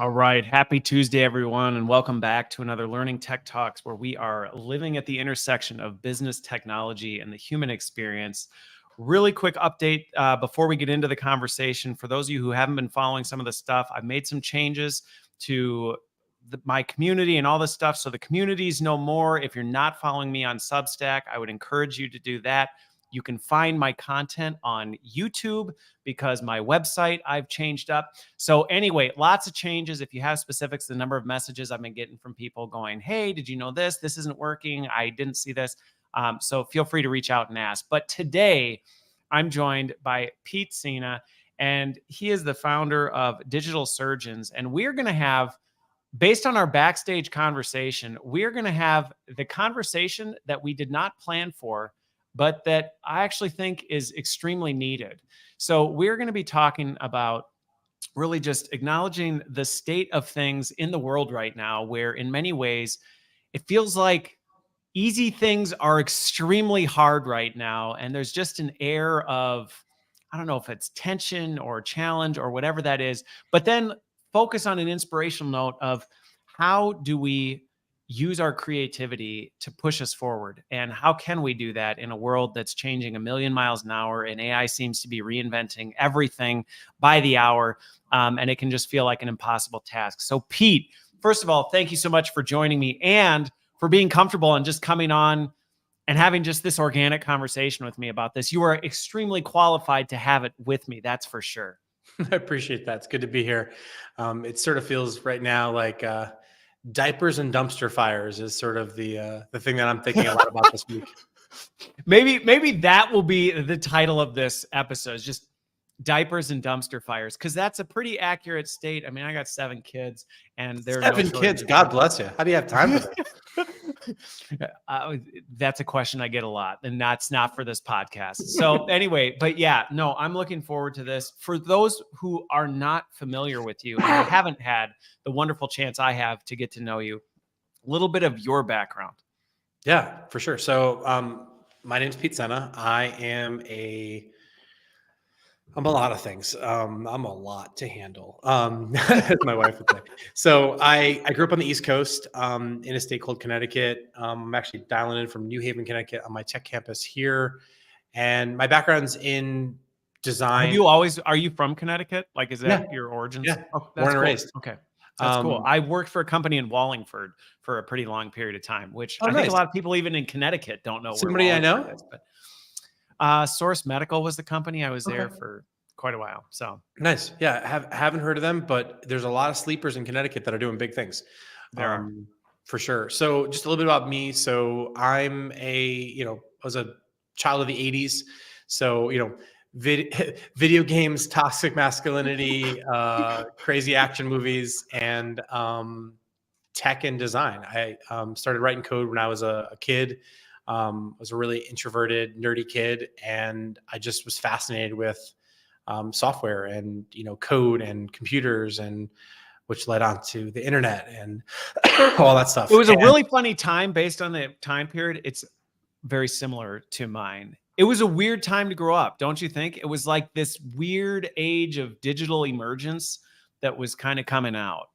All right. Happy Tuesday, everyone, and welcome back to another Learning Tech Talks, where we are living at the intersection of business technology and the human experience. Really quick update before we get into the conversation. For those of you who haven't been following some of the stuff, I've made some changes to my community and all this stuff. So the communities know more. If you're not following me on Substack, I would encourage you to do that. You can find my content on YouTube because my website I've changed up. So anyway, lots of changes. If you have specifics, the number of messages I've been getting from people going, hey, did you know this? This isn't working. I didn't see this. So feel free to reach out and ask. But today I'm joined by Pete Sena, and he is the founder of Digital Surgeons. And we're going to have, based on our backstage conversation, we're going to have the conversation that we did not plan for, but that I actually think is extremely needed. So we're going to be talking about really just acknowledging the state of things in the world right now, where in many ways it feels like easy things are extremely hard right now. And there's just an air of, I don't know if it's tension or challenge or whatever that is, but then focus on an inspirational note of how do we use our creativity to push us forward? And how can we do that in a world that's changing a million miles an hour, and AI seems to be reinventing everything by the hour, and it can just feel like an impossible task. So Pete, first of all, thank you so much for joining me and for being comfortable and just coming on and having just this organic conversation with me about this. You are extremely qualified to have it with me, that's for sure. I appreciate that. It's good to be here. It sort of feels right now like diapers and dumpster fires is sort of the thing that I'm thinking a lot about this week. Maybe that will be the title of this episode, just diapers and dumpster fires, because that's a pretty accurate state. I mean, I got 7 kids, and there's 7 kids. God bless you. How do you have time for that? That's a question I get a lot, and that's not for this podcast. So anyway, but yeah, no, I'm looking forward to this. For those who are not familiar with you and haven't had the wonderful chance I have to get to know you, a little bit of your background. Yeah, for sure. So my name's Pete Sena. I'm a lot of things. I'm a lot to handle, as my wife would say. So I grew up on the East Coast in a state called Connecticut. I'm actually dialing in from New Haven, Connecticut on my tech campus here. And my background's in design. Are you from Connecticut? Like, is that your origins? Yeah, oh, born and raised. Okay. That's cool. I worked for a company in Wallingford for a pretty long period of time, which I think a lot of people even in Connecticut don't know. Somebody I know? Is, but Source Medical was the company. I was there for quite a while. So nice. Yeah. Haven't heard of them, but there's a lot of sleepers in Connecticut that are doing big things. There are. For sure. So just a little bit about me. So I'm I was a child of the 80s. So, video games, toxic masculinity, crazy action movies, and tech and design. I started writing code when I was a kid. Was a really introverted, nerdy kid, and I just was fascinated with software and code and computers, and which led on to the internet and all that stuff. It was a really funny time based on the time period. It's very similar to mine. It was a weird time to grow up, don't you think? It was like this weird age of digital emergence that was kind of coming out.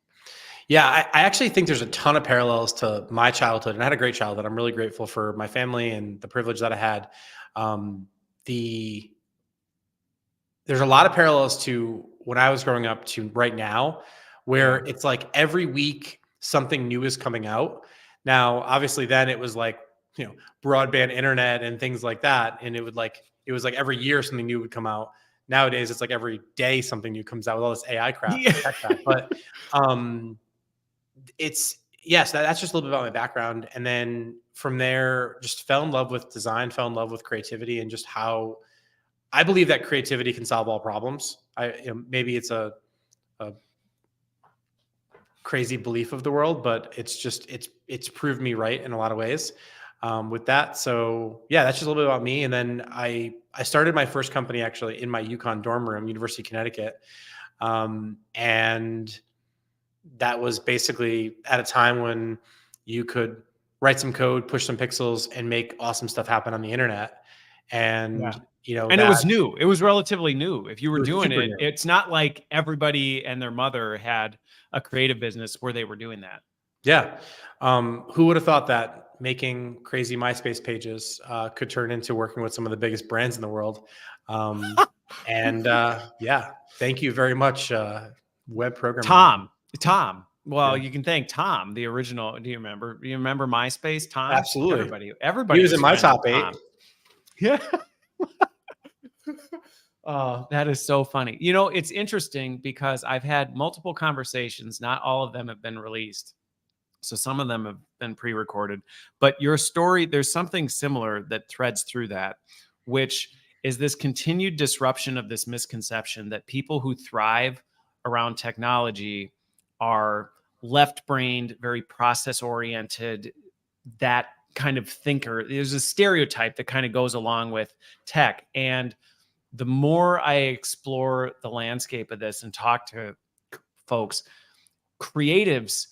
Yeah, I actually think there's a ton of parallels to my childhood, and I had a great childhood. I'm really grateful for my family and the privilege that I had. There's a lot of parallels to when I was growing up to right now, where it's like every week something new is coming out. Now, obviously, then it was like broadband internet and things like that, and it was like every year something new would come out. Nowadays, it's like every day something new comes out with all this AI crap. Yeah. But that's just a little bit about my background. And then from there, just fell in love with design, fell in love with creativity, and just how I believe that creativity can solve all problems. Maybe it's a crazy belief of the world, but it's proved me right in a lot of ways with that. So yeah, that's just a little bit about me. And then I started my first company actually in my UConn dorm room, University of Connecticut. And that was basically at a time when you could write some code, push some pixels, and make awesome stuff happen on the internet. And And it that was new. It was relatively new. If you were it was doing super it, new. it's not like everybody and their mother had a creative business where they were doing that. Yeah. Who would have thought that making crazy MySpace pages could turn into working with some of the biggest brands in the world? Yeah, thank you very much, web programming. Tom. Well, Yeah, you can thank Tom, the original. Do you remember? Do you remember MySpace, Tom? absolutely. He Everybody was in was my friends with top 8. Tom. Yeah. Oh, that is so funny. It's interesting because I've had multiple conversations. Not all of them have been released. So some of them have been pre-recorded. But your story, there's something similar that threads through that, which is this continued disruption of this misconception that people who thrive around technology are left-brained, very process-oriented, that kind of thinker. There's a stereotype that kind of goes along with tech. And the more I explore the landscape of this and talk to folks, creatives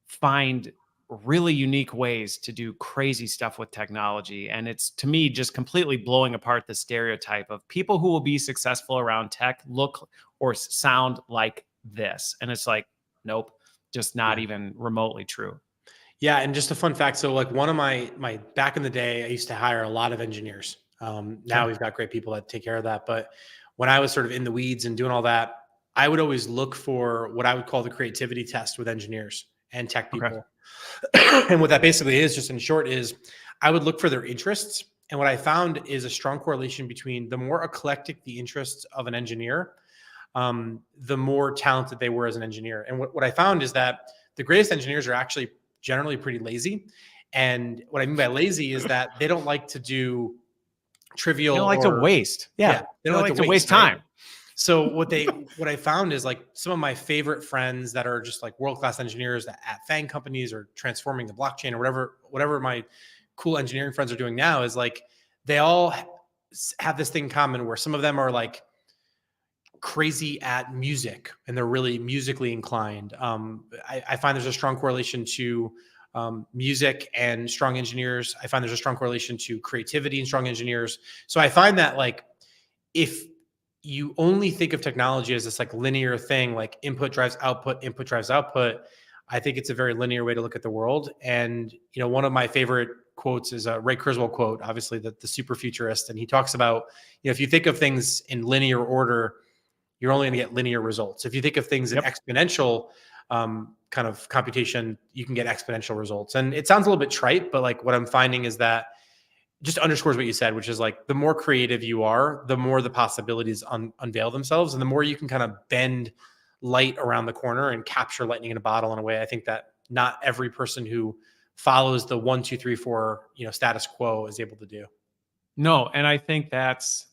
find really unique ways to do crazy stuff with technology. And it's, to me, just completely blowing apart the stereotype of people who will be successful around tech look or sound like this. And it's like, nope, just not Yeah. even remotely true. Yeah, and just a fun fact. So, like, one of my back in the day, I used to hire a lot of engineers. Now Okay. we've got great people that take care of that. But when I was sort of in the weeds and doing all that, I would always look for what I would call the creativity test with engineers and tech Okay. people. And what that basically is, just in short, is I would look for their interests. And what I found is a strong correlation between the more eclectic the interests of an engineer, the more talented they were as an engineer. And what I found is that the greatest engineers are actually generally pretty lazy. And what I mean by lazy is that they don't like to do They trivial don't like to or waste. yeah, Yeah. they They don't don't like like to to waste waste, right? time. So what I found is like some of my favorite friends that are just like world-class engineers at FANG companies or transforming the blockchain or whatever my cool engineering friends are doing now is like they all have this thing in common where some of them are like crazy at music and they're really musically inclined. I find there's a strong correlation to music and strong engineers. I find there's a strong correlation to creativity and strong engineers. So I find that like if you only think of technology as this like linear thing, like input drives output, I think it's a very linear way to look at the world. And one of my favorite quotes is a Ray Kurzweil quote, obviously the super futurist, and he talks about if you think of things in linear order, you're only going to get linear results. If you think of things in Yep. exponential kind of computation, you can get exponential results. And it sounds a little bit trite, but like what I'm finding is that just underscores what you said, which is like the more creative you are, the more the possibilities unveil themselves, and the more you can kind of bend light around the corner and capture lightning in a bottle in a way. I think that not every person who follows the 1, 2, 3, 4 status quo is able to do. No, and I think that's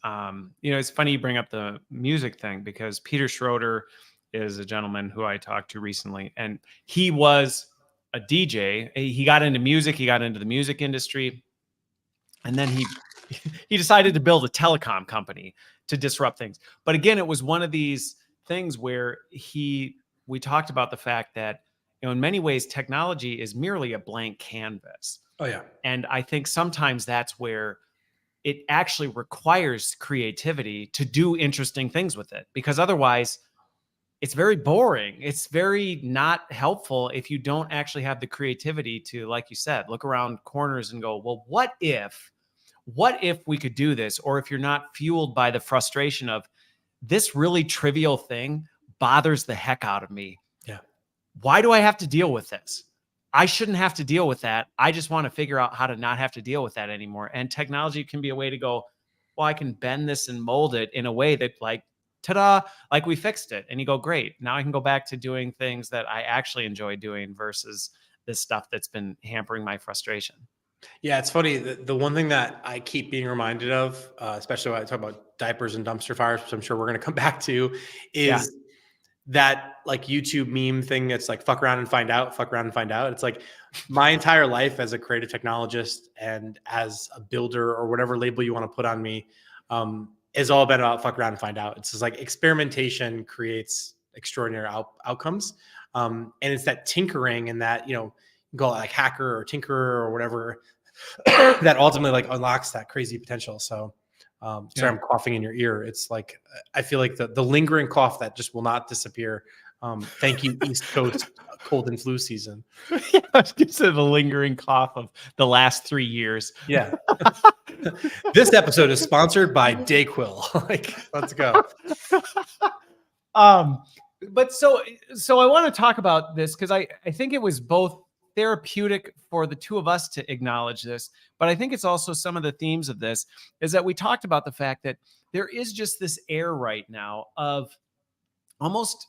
it's funny you bring up the music thing because Peter Schroeder is a gentleman who I talked to recently, and he was a DJ. He got into music, he got into the music industry, and then he decided to build a telecom company to disrupt things. But again, it was one of these things where we talked about the fact that in many ways technology is merely a blank canvas. Oh yeah. And I think sometimes that's where it actually requires creativity to do interesting things with it, because otherwise it's very boring. It's very not helpful if you don't actually have the creativity to, like you said, look around corners and go, well, what if we could do this? Or if you're not fueled by the frustration of this really trivial thing bothers the heck out of me. Yeah. Why do I have to deal with this? I shouldn't have to deal with that. I just want to figure out how to not have to deal with that anymore. And technology can be a way to go, well, I can bend this and mold it in a way that like, ta-da, like we fixed it. And you go, great. Now I can go back to doing things that I actually enjoy doing versus this stuff that's been hampering my frustration. Yeah, it's funny. The one thing that I keep being reminded of, especially when I talk about diapers and dumpster fires, which I'm sure we're going to come back to, is that like YouTube meme thing that's like fuck around and find out, fuck around and find out. It's like my entire life as a creative technologist and as a builder or whatever label you want to put on me is all been about fuck around and find out. It's just like experimentation creates extraordinary outcomes. And it's that tinkering and that, go like hacker or tinkerer or whatever that ultimately like unlocks that crazy potential. So Sorry, I'm coughing in your ear. It's like, I feel like the lingering cough that just will not disappear. Thank you, East Coast cold and flu season. I was going to say the lingering cough of the last 3 years. Yeah. This episode is sponsored by Dayquil. Like, let's go. But so I want to talk about this because I think it was both therapeutic for the two of us to acknowledge this, but I think it's also some of the themes of this is that we talked about the fact that there is just this air right now of almost,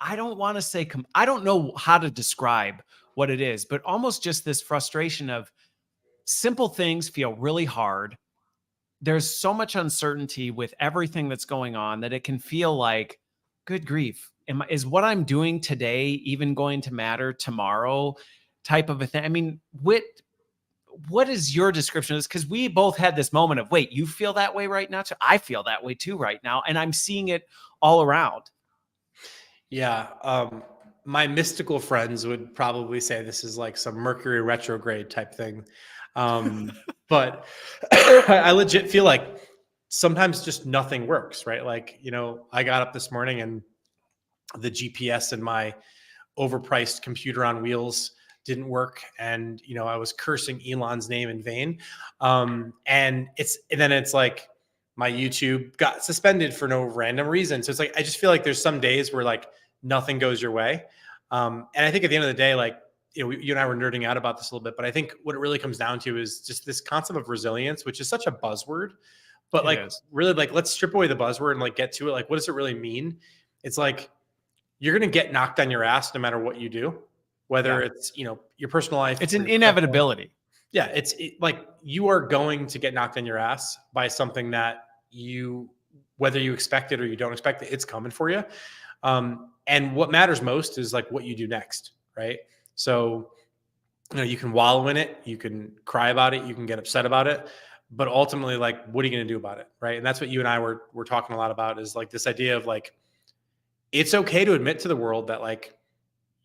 I don't want to say, I don't know how to describe what it is, but almost just this frustration of simple things feel really hard. There's so much uncertainty with everything that's going on that it can feel like, good grief, is what I'm doing today even going to matter tomorrow type of a thing? I mean, what is your description of this? Because we both had this moment of, wait, you feel that way right now? I feel that way too right now. And I'm seeing it all around. Yeah. My mystical friends would probably say this is like some Mercury retrograde type thing. But I legit feel like sometimes just nothing works, right? Like, I got up this morning and the GPS in my overpriced computer on wheels didn't work. And, I was cursing Elon's name in vain. And then it's like my YouTube got suspended for no random reason. So it's like, I just feel like there's some days where like nothing goes your way. And I think at the end of the day, like, you and I were nerding out about this a little bit, but I think what it really comes down to is just this concept of resilience, which is such a buzzword, but really, like, let's strip away the buzzword and like get to it. Like, what does it really mean? It's like, you're going to get knocked on your ass no matter what you do, whether it's, your personal life. It's an inevitability. Yeah. Like, you are going to get knocked on your ass by something that whether you expect it or you don't expect it, it's coming for you. And what matters most is like what you do next. Right. So, you can wallow in it, you can cry about it, you can get upset about it, but ultimately, like, what are you going to do about it? Right. And that's what you and I were talking a lot about, is like this idea of like, it's okay to admit to the world that like,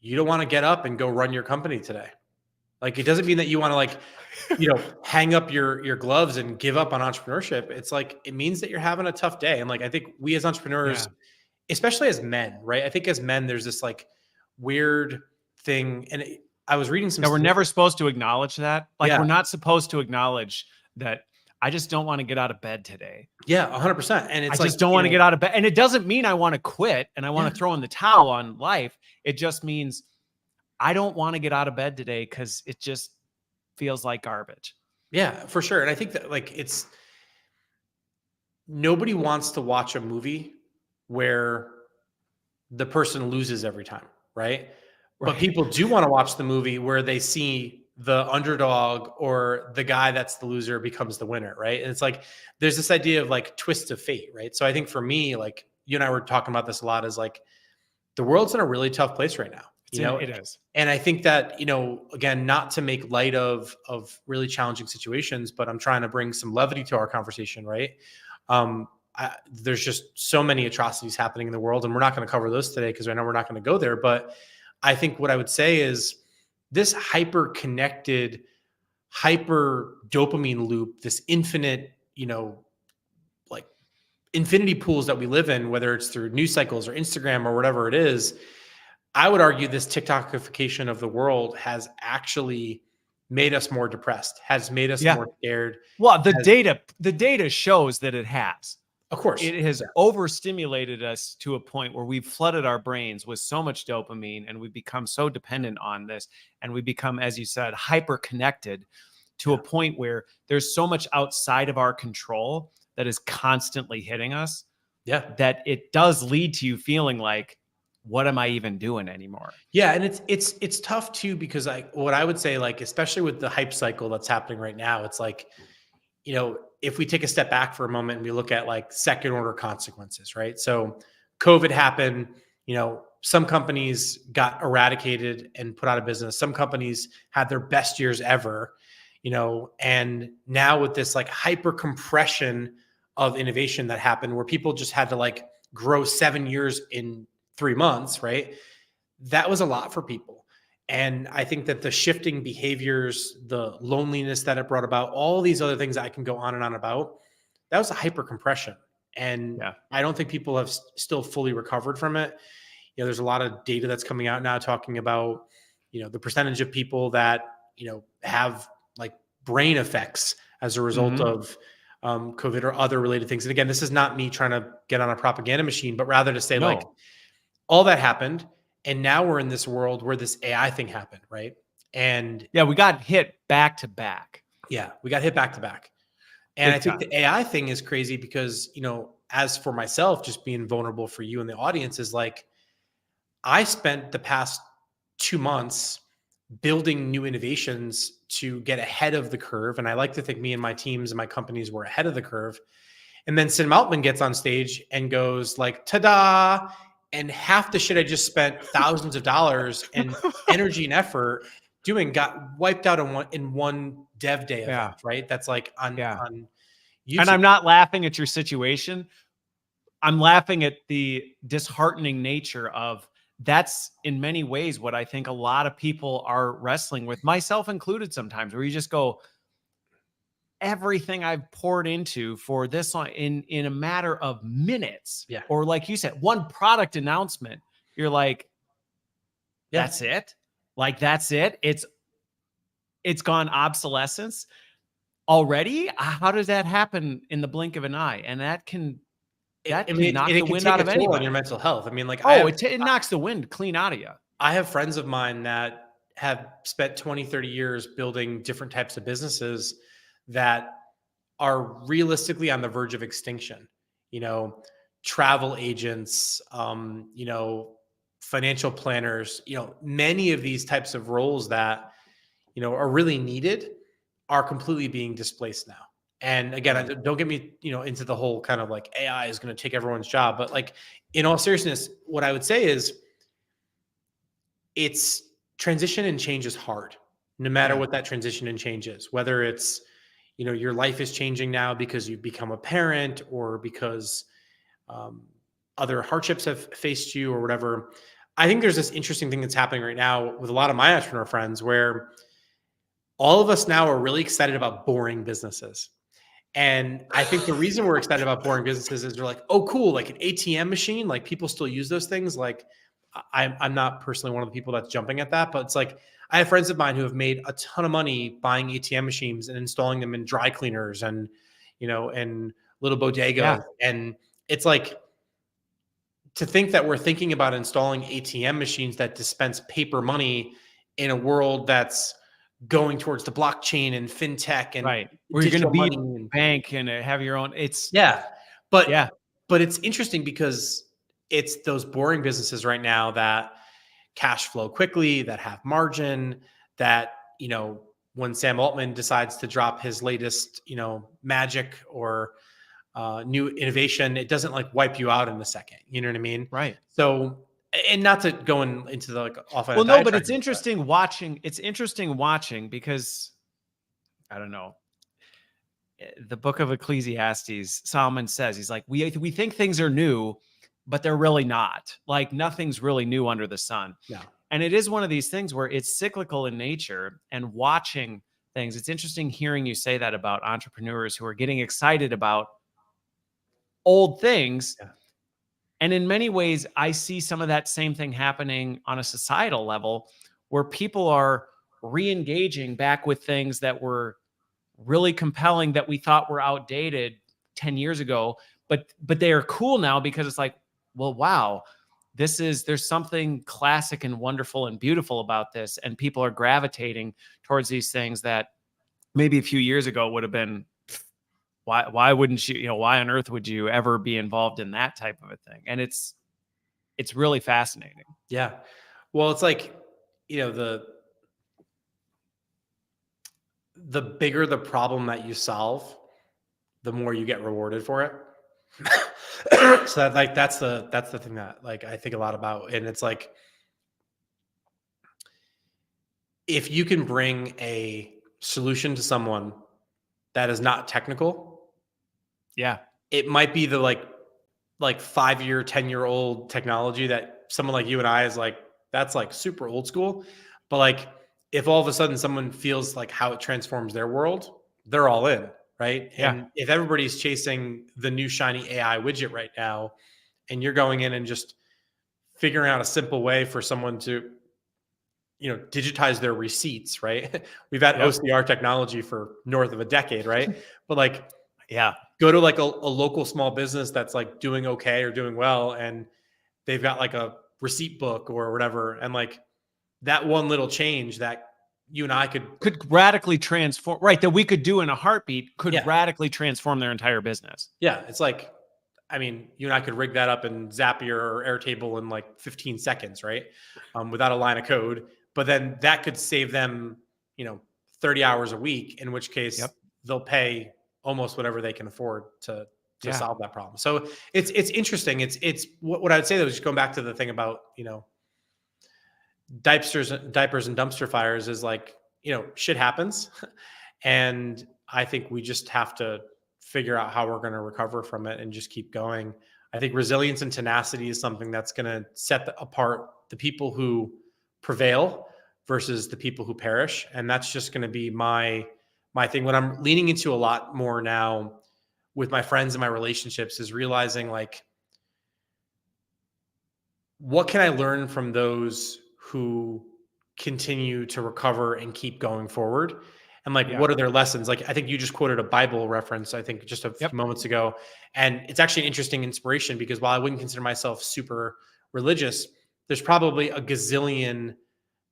you don't want to get up and go run your company today. Like, it doesn't mean that you want to like, hang up your gloves and give up on entrepreneurship. It's like, it means that you're having a tough day. And like, I think we as entrepreneurs, especially as men, right? I think as men, there's this like weird thing. And I was reading some. We're never supposed to acknowledge that. Like, we're not supposed to acknowledge that I just don't want to get out of bed today. Yeah, 100%. And it's I just don't want to get out of bed. And it doesn't mean I want to quit and I want to throw in the towel on life. It just means I don't want to get out of bed today because it just feels like garbage. Yeah, for sure. And I think that like nobody wants to watch a movie where the person loses every time, right? But people do want to watch the movie where they see the underdog or the guy that's the loser becomes the winner, right? And it's like, there's this idea of like twists of fate, right? So I think for me, like, you and I were talking about this a lot, is like, the world's in a really tough place right now. It is. And I think that, again, not to make light of really challenging situations, but I'm trying to bring some levity to our conversation, right? There's just so many atrocities happening in the world, and we're not going to cover those today because I know we're not going to go there. But I think what I would say is this hyper connected, hyper dopamine loop, this infinite, like infinity pools that we live in, whether it's through news cycles or Instagram or whatever it is, I would argue this TikTokification of the world has actually made us more depressed, has made us more scared. Well, the data shows that it has. Of course. It has overstimulated us to a point where we've flooded our brains with so much dopamine, and we've become so dependent on this, and we become, as you said, hyper connected to a point where there's so much outside of our control that is constantly hitting us. Yeah. That it does lead to you feeling like, what am I even doing anymore? Yeah. And it's tough too, because what I would say, like, especially with the hype cycle that's happening right now, it's like, if we take a step back for a moment and we look at like second order consequences, right? So COVID happened, some companies got eradicated and put out of business. Some companies had their best years ever, and now with this like hyper compression of innovation that happened, where people just had to like grow 7 years in 3 months, right? That was a lot for people. And I think that the shifting behaviors, the loneliness that it brought about, all these other things that I can go on and on about, that was a hyper compression. And Yeah. I don't think people have still fully recovered from it. There's a lot of data that's coming out now talking about, the percentage of people that, have like brain effects as a result Mhm. of COVID or other related things. And again, this is not me trying to get on a propaganda machine, but rather to say like No. all that happened. And now we're in this world where this AI thing happened, right? And Yeah, we got hit back to back. yeah, we got hit back to back. And I Big think time. the AI thing is crazy because, as for myself, just being vulnerable for you and the audience is like, I spent the past 2 months building new innovations to get ahead of the curve. And I like to think me and my teams and my companies were ahead of the curve. And then Sim Altman gets on stage and goes like, ta-da. And half the shit I just spent thousands of dollars and energy and effort doing got wiped out in one dev day event, Yeah. right? That's like on Yeah. And YouTube. I'm not laughing at your situation. I'm laughing at the disheartening nature of that's in many ways what I think a lot of people are wrestling with, myself included sometimes, where you just go, everything I've poured into for this in a matter of minutes, Yeah. or like you said, one product announcement, you're like, Yeah. that's it? Like that's it? It's gone obsolescence already? How does that happen in the blink of an eye? And that can knock the It can wind take out a of toll on your anybody. mental health. I mean, like Oh, it knocks the wind clean out of you. I have friends of mine that have spent 20, 30 years building different types of businesses that are realistically on the verge of extinction. You know, travel agents, financial planners, many of these types of roles that, are really needed are completely being displaced now. And again, Yeah. don't get me, into the whole kind of like AI is going to take everyone's job, but like in all seriousness, what I would say is it's transition and change is hard, no matter Yeah. what that transition and change is, whether it's, your life is changing now because you've become a parent or because um, other hardships have faced you or whatever. I think there's this interesting thing that's happening right now with a lot of my entrepreneur friends where all of us now are really excited about boring businesses. And I think the reason we're excited about boring businesses is they're like, oh, cool, like an ATM machine, like people still use those things. Like I'm not personally one of the people that's jumping at that, but it's like I have friends of mine who have made a ton of money buying ATM machines and installing them in dry cleaners and, and little bodegas. Yeah. And it's like to think that we're thinking about installing ATM machines that dispense paper money in a world that's going towards the blockchain and fintech and Right. Where you're going to digital be money. a bank and have your own. Yeah. But Yeah. but it's interesting because it's those boring businesses right now that cash flow quickly, that have margin, that, when Sam Altman decides to drop his latest, magic or new innovation, it doesn't like wipe you out in a second. You know what I mean? Right. So, and not to go into the like off on a Well, no, but diatribe, it's interesting watching. It's interesting watching because I don't know. The book of Ecclesiastes, Solomon says, he's like, we think things are new, but they're really not. Like nothing's really new under the sun. no. And it is one of these things where it's cyclical in nature and watching things. It's interesting hearing you say that about entrepreneurs who are getting excited about old things. Yeah. And in many ways, I see some of that same thing happening on a societal level where people are re-engaging back with things that were really compelling that we thought were outdated 10 years ago, but they are cool now because it's like, well, wow, there's something classic and wonderful and beautiful about this, and people are gravitating towards these things that maybe a few years ago would have been, why wouldn't you, why on earth would you ever be involved in that type of a thing? And it's really fascinating. Yeah. Well, it's like, the bigger the problem that you solve, the more you get rewarded for it. So that like that's the thing that like I think a lot about. And it's like if you can bring a solution to someone that is not technical, Yeah. it might be the like 5-year, 10-year-old technology that someone like you and I is like, that's like super old school. But like, if all of a sudden someone feels like how it transforms their world, they're all in, right? Yeah. And if everybody's chasing the new shiny AI widget right now, and you're going in and just figuring out a simple way for someone to, digitize their receipts, right? We've had Yep. OCR technology for north of a decade, right? But like, Yeah. go to like a local small business that's like doing okay or doing well, and they've got like a receipt book or whatever, and like that one little change that you and I Could radically transform, right? That we could do in a heartbeat could yeah, radically transform their entire business. yeah, it's like, I mean, you and I could rig that up in Zapier or Airtable in like 15 seconds, right? Without a line of code. But then that could save them, 30 hours a week, in which case Yep. they'll pay almost whatever they can afford to Yeah. solve that problem. So it's interesting. It's what I would say though, is just going back to the thing about, diapers and dumpster fires is like, shit happens. And I think we just have to figure out how we're going to recover from it and just keep going. I think resilience and tenacity is something that's going to set apart the people who prevail versus the people who perish. And that's just going to be my thing. What I'm leaning into a lot more now with my friends and my relationships is realizing, like, what can I learn from those who continue to recover and keep going forward? And like, Yeah. what are their lessons? Like, I think you just quoted a Bible reference, I think just a Yep. few moments ago. And it's actually an interesting inspiration, because while I wouldn't consider myself super religious, there's probably a gazillion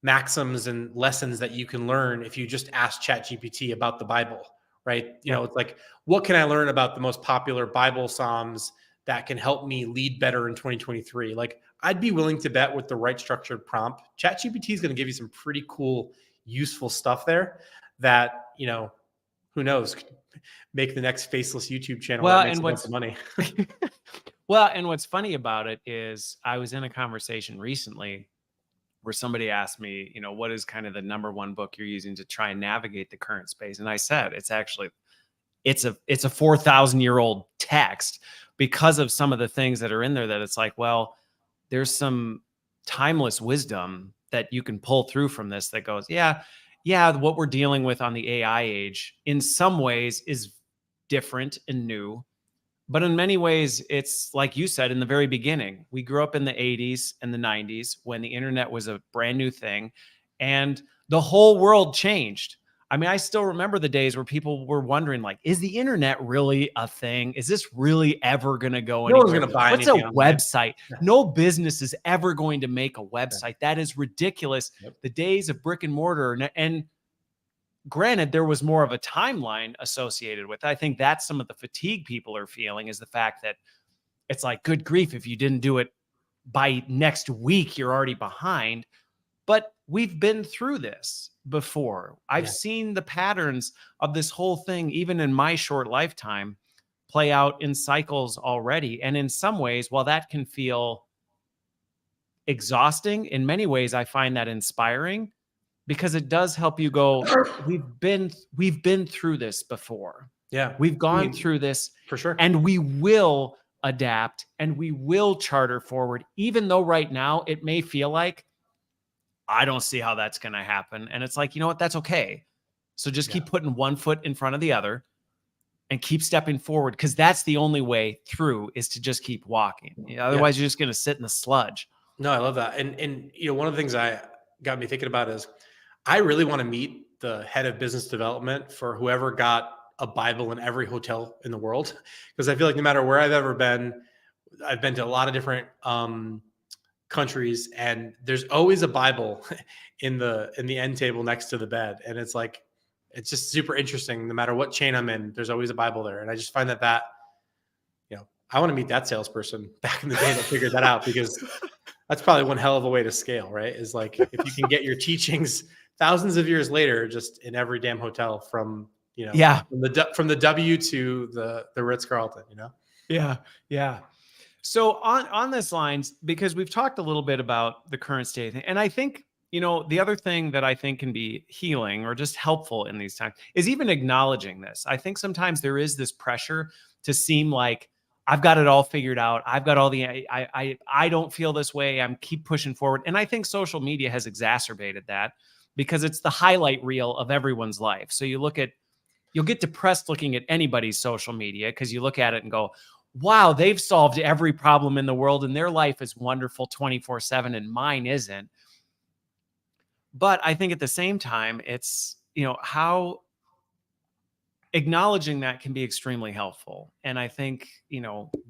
maxims and lessons that you can learn if you just ask ChatGPT about the Bible, right? Yeah. It's like, what can I learn about the most popular Bible Psalms that can help me lead better in 2023? Like, I'd be willing to bet with the right structured prompt, ChatGPT is going to give you some pretty cool, useful stuff there that, who knows, could make the next faceless YouTube channel Well, that makes and a bunch of money. well, and what's funny about it is I was in a conversation recently where somebody asked me, what is kind of the number one book you're using to try and navigate the current space? And I said, it's a 4,000-year-old text, because of some of the things that are in there, that it's like, well, there's some timeless wisdom that you can pull through from this that goes, yeah, what we're dealing with on the AI age in some ways is different and new. But in many ways, it's like you said in the very beginning, we grew up in the 80s and the 90s when the internet was a brand new thing and the whole world changed. I mean, I still remember the days where people were wondering, like, is the internet really a thing? Is this really ever going to go No one's anywhere? going to buy What's a anything online. website? No business is ever going to make a website. That is ridiculous. Yep. The days of brick and mortar, and granted, there was more of a timeline associated with it. I think that's some of the fatigue people are feeling, is the fact that it's like, good grief, if you didn't do it by next week, you're already behind. But we've been through this before. I've seen the patterns of this whole thing, even in my short lifetime, play out in cycles already. And in some ways, while that can feel exhausting, in many ways, I find that inspiring, because it does help you go, we've been through this before. Yeah. We've gone through this for sure. And we will adapt and we will charter forward, even though right now it may feel like, I don't see how that's going to happen. And it's like, you know what? That's okay. So just keep putting one foot in front of the other and keep stepping forward, because that's the only way through, is to just keep walking. Otherwise, you're just going to sit in the sludge. No, I love that. And one of the things I got me thinking about is, I really want to meet the head of business development for whoever got a Bible in every hotel in the world. Because I feel like no matter where I've ever been, I've been to a lot of different countries, and there's always a Bible in the end table next to the bed. And it's like, it's just super interesting. No matter what chain I'm in, there's always a Bible there. And I just find that I want to meet that salesperson back in the day that figured that out, because that's probably one hell of a way to scale, right? Is like, if you can get your teachings thousands of years later, just in every damn hotel, from from the W to the Ritz-Carlton, Yeah. So on this lines, because we've talked a little bit about the current state, and I think, the other thing that I think can be healing or just helpful in these times is even acknowledging this. I think sometimes there is this pressure to seem like I've got it all figured out. I've got all the, I don't feel this way. I'm keep pushing forward. And I think social media has exacerbated that because it's the highlight reel of everyone's life. So you'll get depressed looking at anybody's social media because you look at it and go, wow, they've solved every problem in the world and their life is wonderful 24/7 and mine isn't. But I think at the same time, it's, how acknowledging that can be extremely helpful. And I think,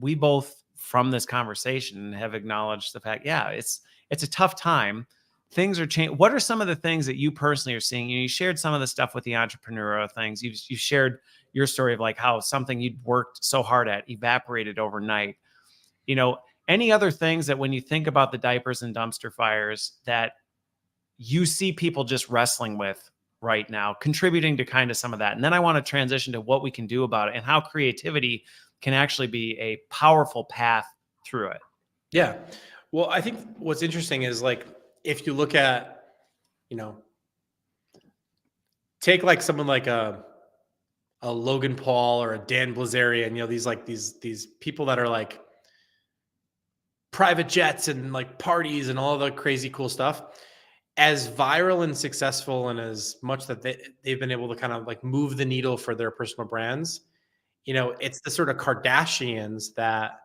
we both from this conversation have acknowledged the fact, yeah, it's a tough time. Things are changing. What are some of the things that you personally are seeing? You shared some of the stuff with the entrepreneurial things. You shared your story of like how something you'd worked so hard at evaporated overnight. Any other things that when you think about the diapers and dumpster fires that you see people just wrestling with right now, contributing to kind of some of that? And then I want to transition to what we can do about it and how creativity can actually be a powerful path through it. Yeah. Well, I think what's interesting is like, if you look at, take like someone like a Logan Paul or a Dan Blazarian, these people that are like private jets and like parties and all the crazy cool stuff. As viral and successful and as much that they've been able to kind of like move the needle for their personal brands, it's the sort of Kardashians that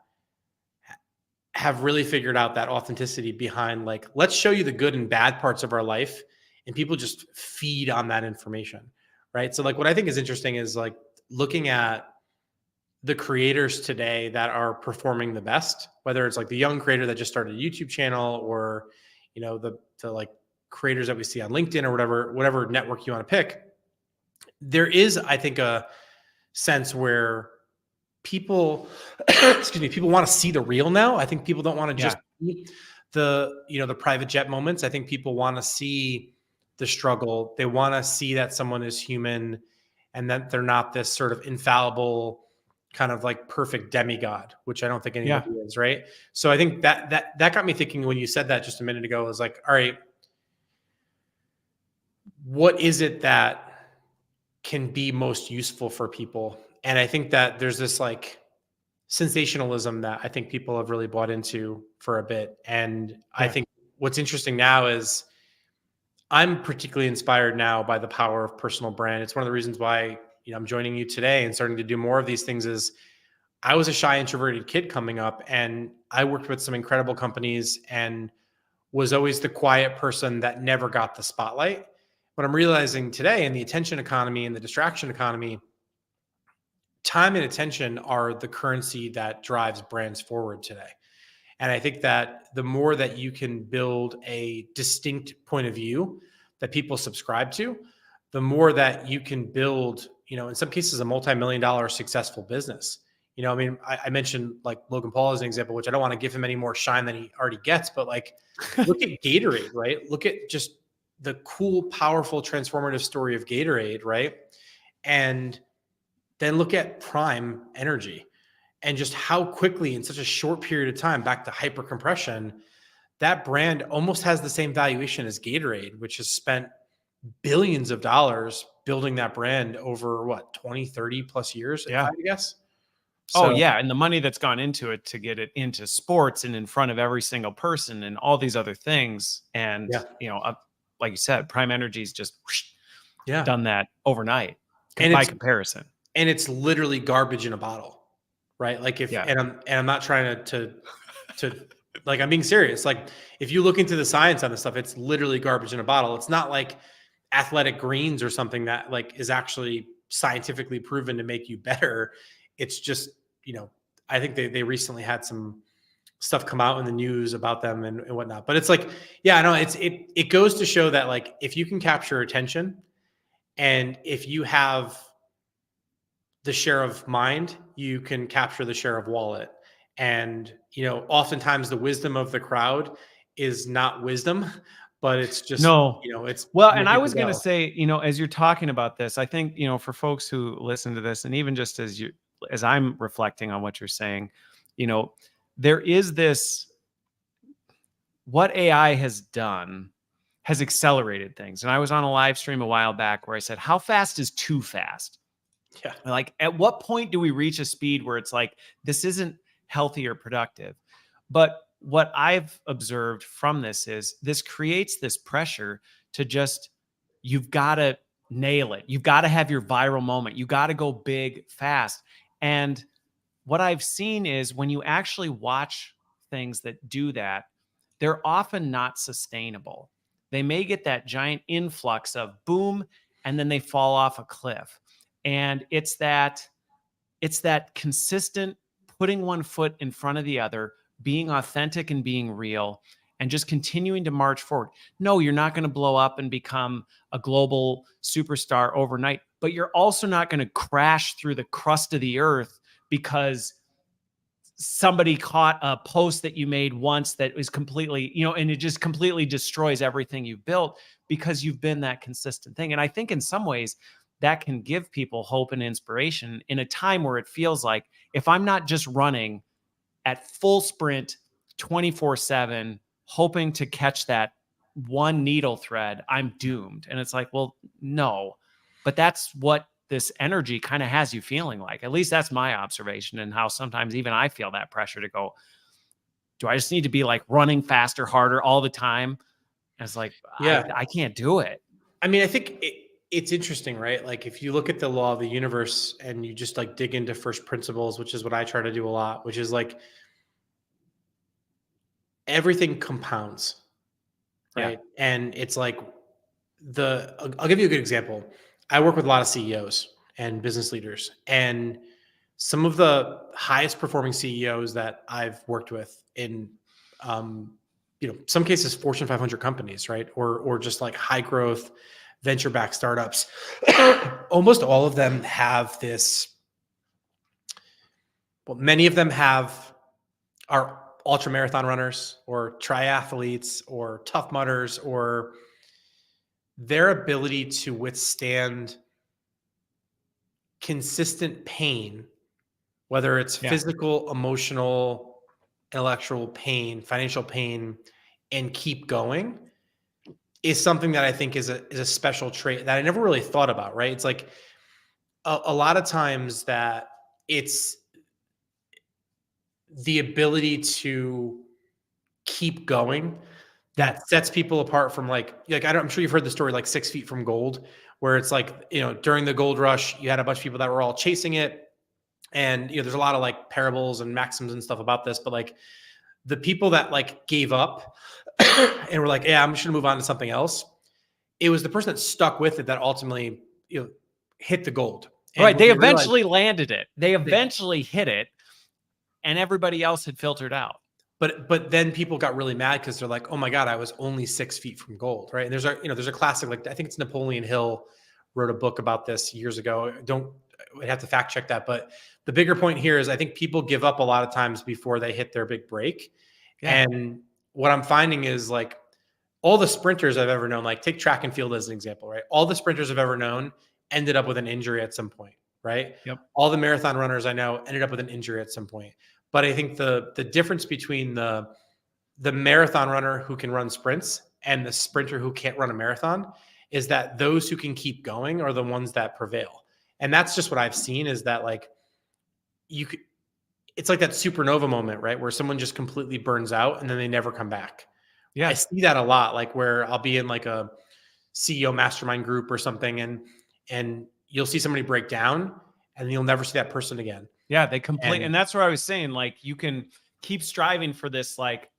have really figured out that authenticity behind like, let's show you the good and bad parts of our life. And people just feed on that information. Right. So like what I think is interesting is like looking at the creators today that are performing the best, whether it's like the young creator that just started a YouTube channel or, the like creators that we see on LinkedIn or whatever network you want to pick. There is, I think, a sense where people, people want to see the real now. I think people don't want to just see the private jet moments. I think people want to see the struggle. They want to see that someone is human and that they're not this sort of infallible kind of like perfect demigod, which I don't think anybody is, right? So I think that got me thinking when you said that just a minute ago. I was like, all right, what is it that can be most useful for people? And I think that there's this like sensationalism that I think people have really bought into for a bit. And I think what's interesting now is I'm particularly inspired now by the power of personal brand. It's one of the reasons why, I'm joining you today and starting to do more of these things. Is I was a shy, introverted kid coming up, and I worked with some incredible companies and was always the quiet person that never got the spotlight. But I'm realizing today in the attention economy and the distraction economy, time and attention are the currency that drives brands forward today. And I think that the more that you can build a distinct point of view that people subscribe to, the more that you can build, in some cases, a multi-million-dollar successful business. I mentioned like Logan Paul as an example, which I don't want to give him any more shine than he already gets, but like, look at Gatorade, right? Look at just the cool, powerful, transformative story of Gatorade, right? And then look at Prime Energy and just how quickly in such a short period of time, back to hyper compression, that brand almost has the same valuation as Gatorade, which has spent billions of dollars building that brand over 20, 30 plus years, I guess. So, and the money that's gone into it to get it into sports and in front of every single person and all these other things. And, like you said, Prime Energy's just done that overnight by comparison. And it's literally garbage in a bottle, right? Like and I'm not trying to like, I'm being serious. Like if you look into the science on this stuff, it's literally garbage in a bottle. It's not like Athletic Greens or something that like is actually scientifically proven to make you better. It's just, I think they recently had some stuff come out in the news about them and whatnot, but it's like, it goes to show that like, if you can capture attention and if you have the share of mind, you can capture the share of wallet. And, oftentimes the wisdom of the crowd is not wisdom, but it's just, it's and I was going to say, as you're talking about this, I think, for folks who listen to this and even just as I'm reflecting on what you're saying, there is this, what AI has done has accelerated things. And I was on a live stream a while back where I said, how fast is too fast? Yeah. Like, at what point do we reach a speed where it's like, this isn't healthy or productive? But what I've observed from this is this creates this pressure to just, you've got to nail it. You've got to have your viral moment. You got to go big fast. And what I've seen is when you actually watch things that do that, they're often not sustainable. They may get that giant influx of boom, and then they fall off a cliff. And it's that consistent putting one foot in front of the other, being authentic and being real, and just continuing to march forward. No, you're not going to blow up and become a global superstar overnight, but you're also not going to crash through the crust of the earth because somebody caught a post that you made once that was completely, and it just completely destroys everything you've built because you've been that consistent thing. And I think in some ways that can give people hope and inspiration in a time where it feels like, if I'm not just running at full sprint 24/7, hoping to catch that one needle thread, I'm doomed. And it's like, well, no, but that's what this energy kind of has you feeling like. At least that's my observation, and how sometimes even I feel that pressure to go, do I just need to be like running faster, harder all the time? And it's like, Yeah. I can't do it. I mean, I think it's interesting, right? Like if you look at the law of the universe and you just like dig into first principles, which is what I try to do a lot, which is like everything compounds, right? Yeah. And it's like I'll give you a good example. I work with a lot of CEOs and business leaders, and some of the highest performing CEOs that I've worked with in, some cases Fortune 500 companies, right? Or just like high growth venture backed startups. Almost all of them have this. Well, many of them are ultra marathon runners or triathletes or tough mudders, or their ability to withstand consistent pain, whether it's Yeah. physical, emotional, intellectual pain, financial pain, and keep going, is something that I think is a special trait that I never really thought about, right? It's like a lot of times that it's the ability to keep going that sets people apart from I'm sure you've heard the story like 6 Feet from Gold, where it's like, during the gold rush, you had a bunch of people that were all chasing it. And, there's a lot of like parables and maxims and stuff about this, but like the people that like gave up and were like, yeah, I'm just gonna move on to something else. It was the person that stuck with it that ultimately, hit the gold. And Right. what They they realized, eventually landed it. They eventually hit it, and everybody else had filtered out. but then people got really mad because they're like, oh my God, I was only 6 feet from gold. Right. And there's a classic, like I think it's Napoleon Hill wrote a book about this years ago. I'd have to fact check that. But the bigger point here is I think people give up a lot of times before they hit their big break. Yeah. And what I'm finding is like all the sprinters I've ever known, like take track and field as an example, right? All the sprinters I've ever known ended up with an injury at some point, right? Yep. All the marathon runners I know ended up with an injury at some point. But I think the difference between the marathon runner who can run sprints and the sprinter who can't run a marathon is that those who can keep going are the ones that prevail. And that's just what I've seen, is that like it's like that supernova moment, right? Where someone just completely burns out and then they never come back. Yeah. I see that a lot, like where I'll be in like a CEO mastermind group or something, and you'll see somebody break down and you'll never see that person again. Yeah. They complete. And And that's what I was saying. Like, you can keep striving for this like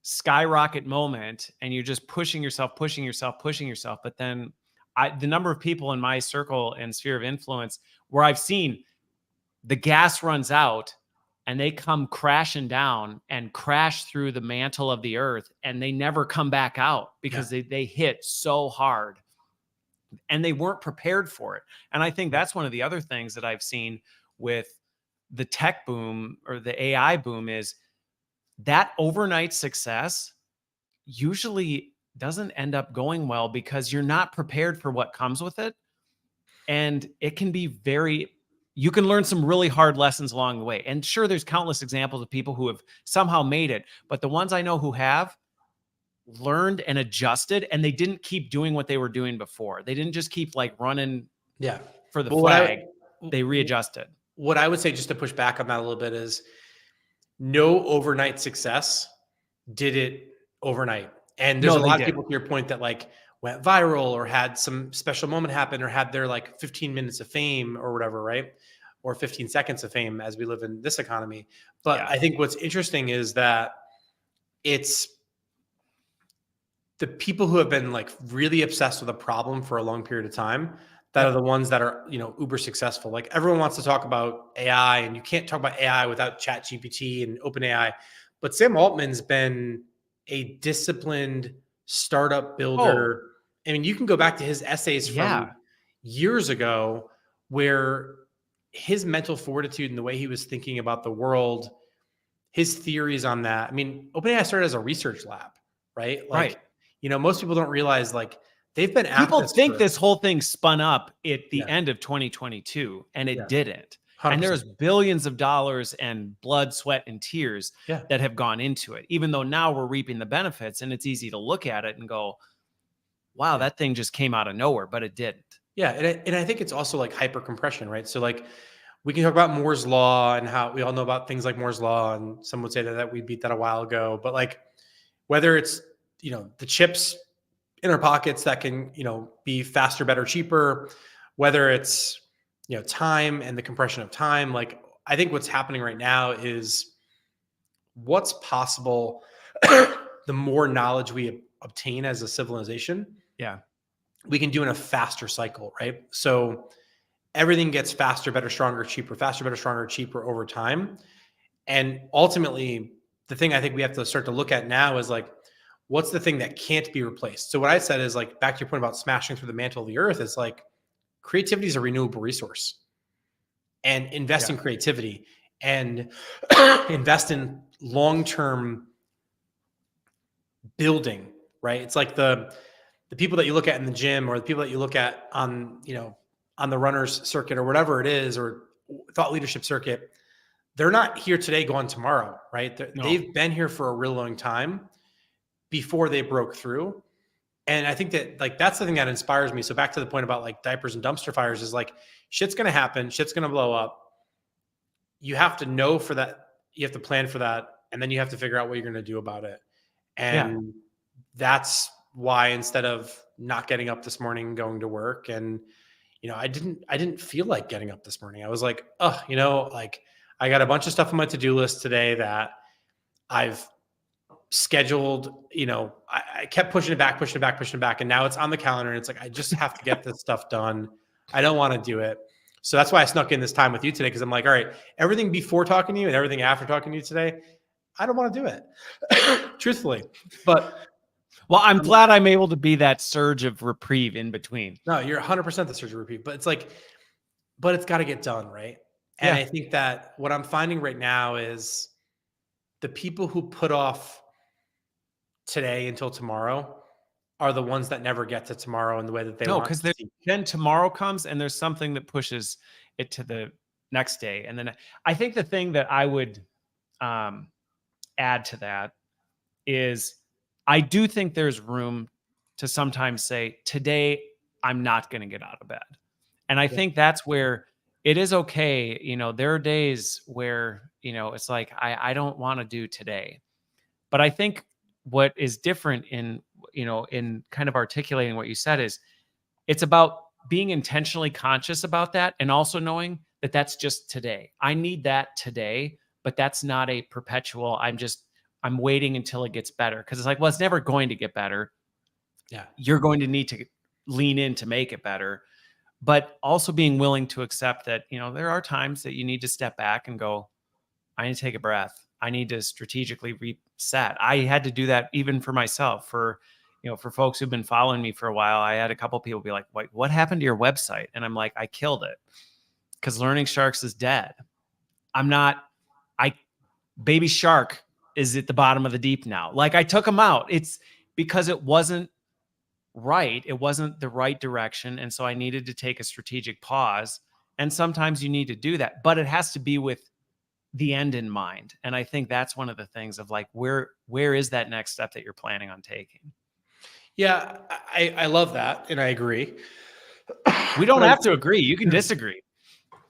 skyrocket moment, and you're just pushing yourself, pushing yourself, pushing yourself. But then the number of people in my circle and sphere of influence where I've seen the gas runs out and they come crashing down and crash through the mantle of the earth, and they never come back out because they hit so hard and they weren't prepared for it. And I think that's one of the other things that I've seen with the tech boom or the AI boom is that overnight success usually doesn't end up going well because you're not prepared for what comes with it. And it can be you can learn some really hard lessons along the way. And sure, there's countless examples of people who have somehow made it, but the ones I know who have learned and adjusted, and they didn't keep doing what they were doing before. They didn't just keep like running yeah, for the well, flag. they readjusted. What I would say, just to push back on that a little bit, is no overnight success did it overnight. And there's a lot of people, to your point, that like went viral or had some special moment happen or had their like 15 minutes of fame or whatever, right? Or 15 seconds of fame, as we live in this economy. But I think what's interesting is that it's the people who have been like really obsessed with a problem for a long period of time that are the ones that are, uber successful. Like everyone wants to talk about AI, and you can't talk about AI without ChatGPT and OpenAI. But Sam Altman's been a disciplined startup builder. I mean, you can go back to his essays from years ago where his mental fortitude and the way he was thinking about the world, his theories on that. I mean, OpenAI started as a research lab, right? Like, most people don't realize like they've been at people this think this whole thing spun up at the end of 2022, and it didn't. 100%. And there's billions of dollars and blood, sweat, and tears that have gone into it, even though now we're reaping the benefits, and it's easy to look at it and go, wow, that thing just came out of nowhere, but it didn't. Yeah. And I think it's also like hyper compression, right? So like we can talk about Moore's law and how we all know about things like Moore's law, and some would say that we beat that a while ago, but like whether it's, the chips in our pockets that can, be faster, better, cheaper, whether it's, time and the compression of time. Like, I think what's happening right now is what's possible. The more knowledge we obtain as a civilization, we can do in a faster cycle, right? So everything gets faster, better, stronger, cheaper, faster, better, stronger, cheaper over time. And ultimately, the thing I think we have to start to look at now is like, what's the thing that can't be replaced? So what I said is like, back to your point about smashing through the mantle of the earth, is like creativity is a renewable resource, and invest in creativity and invest in long-term building, right? It's like the people that you look at in the gym, or the people that you look at on, on the runner's circuit or whatever it is, or thought leadership circuit, they're not here today, gone tomorrow, right? They've been here for a real long time before they broke through. And I think that like, that's the thing that inspires me. So back to the point about like diapers and dumpster fires, is like, shit's going to happen. Shit's going to blow up. You have to know for that. You have to plan for that. And then you have to figure out what you're going to do about it. And that's why, instead of not getting up this morning, going to work, and, I didn't feel like getting up this morning. I was like, like I got a bunch of stuff on my to-do list today that I've scheduled, I kept pushing it back. And now it's on the calendar, and it's like, I just have to get this stuff done. I don't want to do it. So that's why I snuck in this time with you today. Cause I'm like, all right, everything before talking to you and everything after talking to you today, I don't want to do it truthfully, but well, I'm glad I'm able to be that surge of reprieve in between. No, you're 100% the surge of reprieve, but it's like, but it's got to get done. Right. And I think that what I'm finding right now is the people who put off today until tomorrow are the ones that never get to tomorrow in the way that they want. No, because then tomorrow comes and there's something that pushes it to the next day. And then I think the thing that I would add to that is, I do think there's room to sometimes say, today I'm not going to get out of bed. And I think that's where it is okay. There are days where, it's like, I don't want to do today. But I think what is different in kind of articulating what you said is, it's about being intentionally conscious about that, and also knowing that that's just today. I need that today, but that's not a perpetual, I'm waiting until it gets better. Cause it's like, well, it's never going to get better. Yeah. You're going to need to lean in to make it better, but also being willing to accept that, there are times that you need to step back and go, I need to take a breath. I need to strategically reset. I had to do that even for myself. For folks who've been following me for a while, I had a couple people be like, "Wait, what happened to your website?" And I'm like, I killed it because Learning Sharks is dead. Baby Shark is at the bottom of the deep now. Like, I took him out. It's because it wasn't right. It wasn't the right direction. And so I needed to take a strategic pause. And sometimes you need to do that, but it has to be with the end in mind. And I think that's one of the things of like, where is that next step that you're planning on taking? Yeah, I love that. And I agree. We don't have to agree. You can disagree.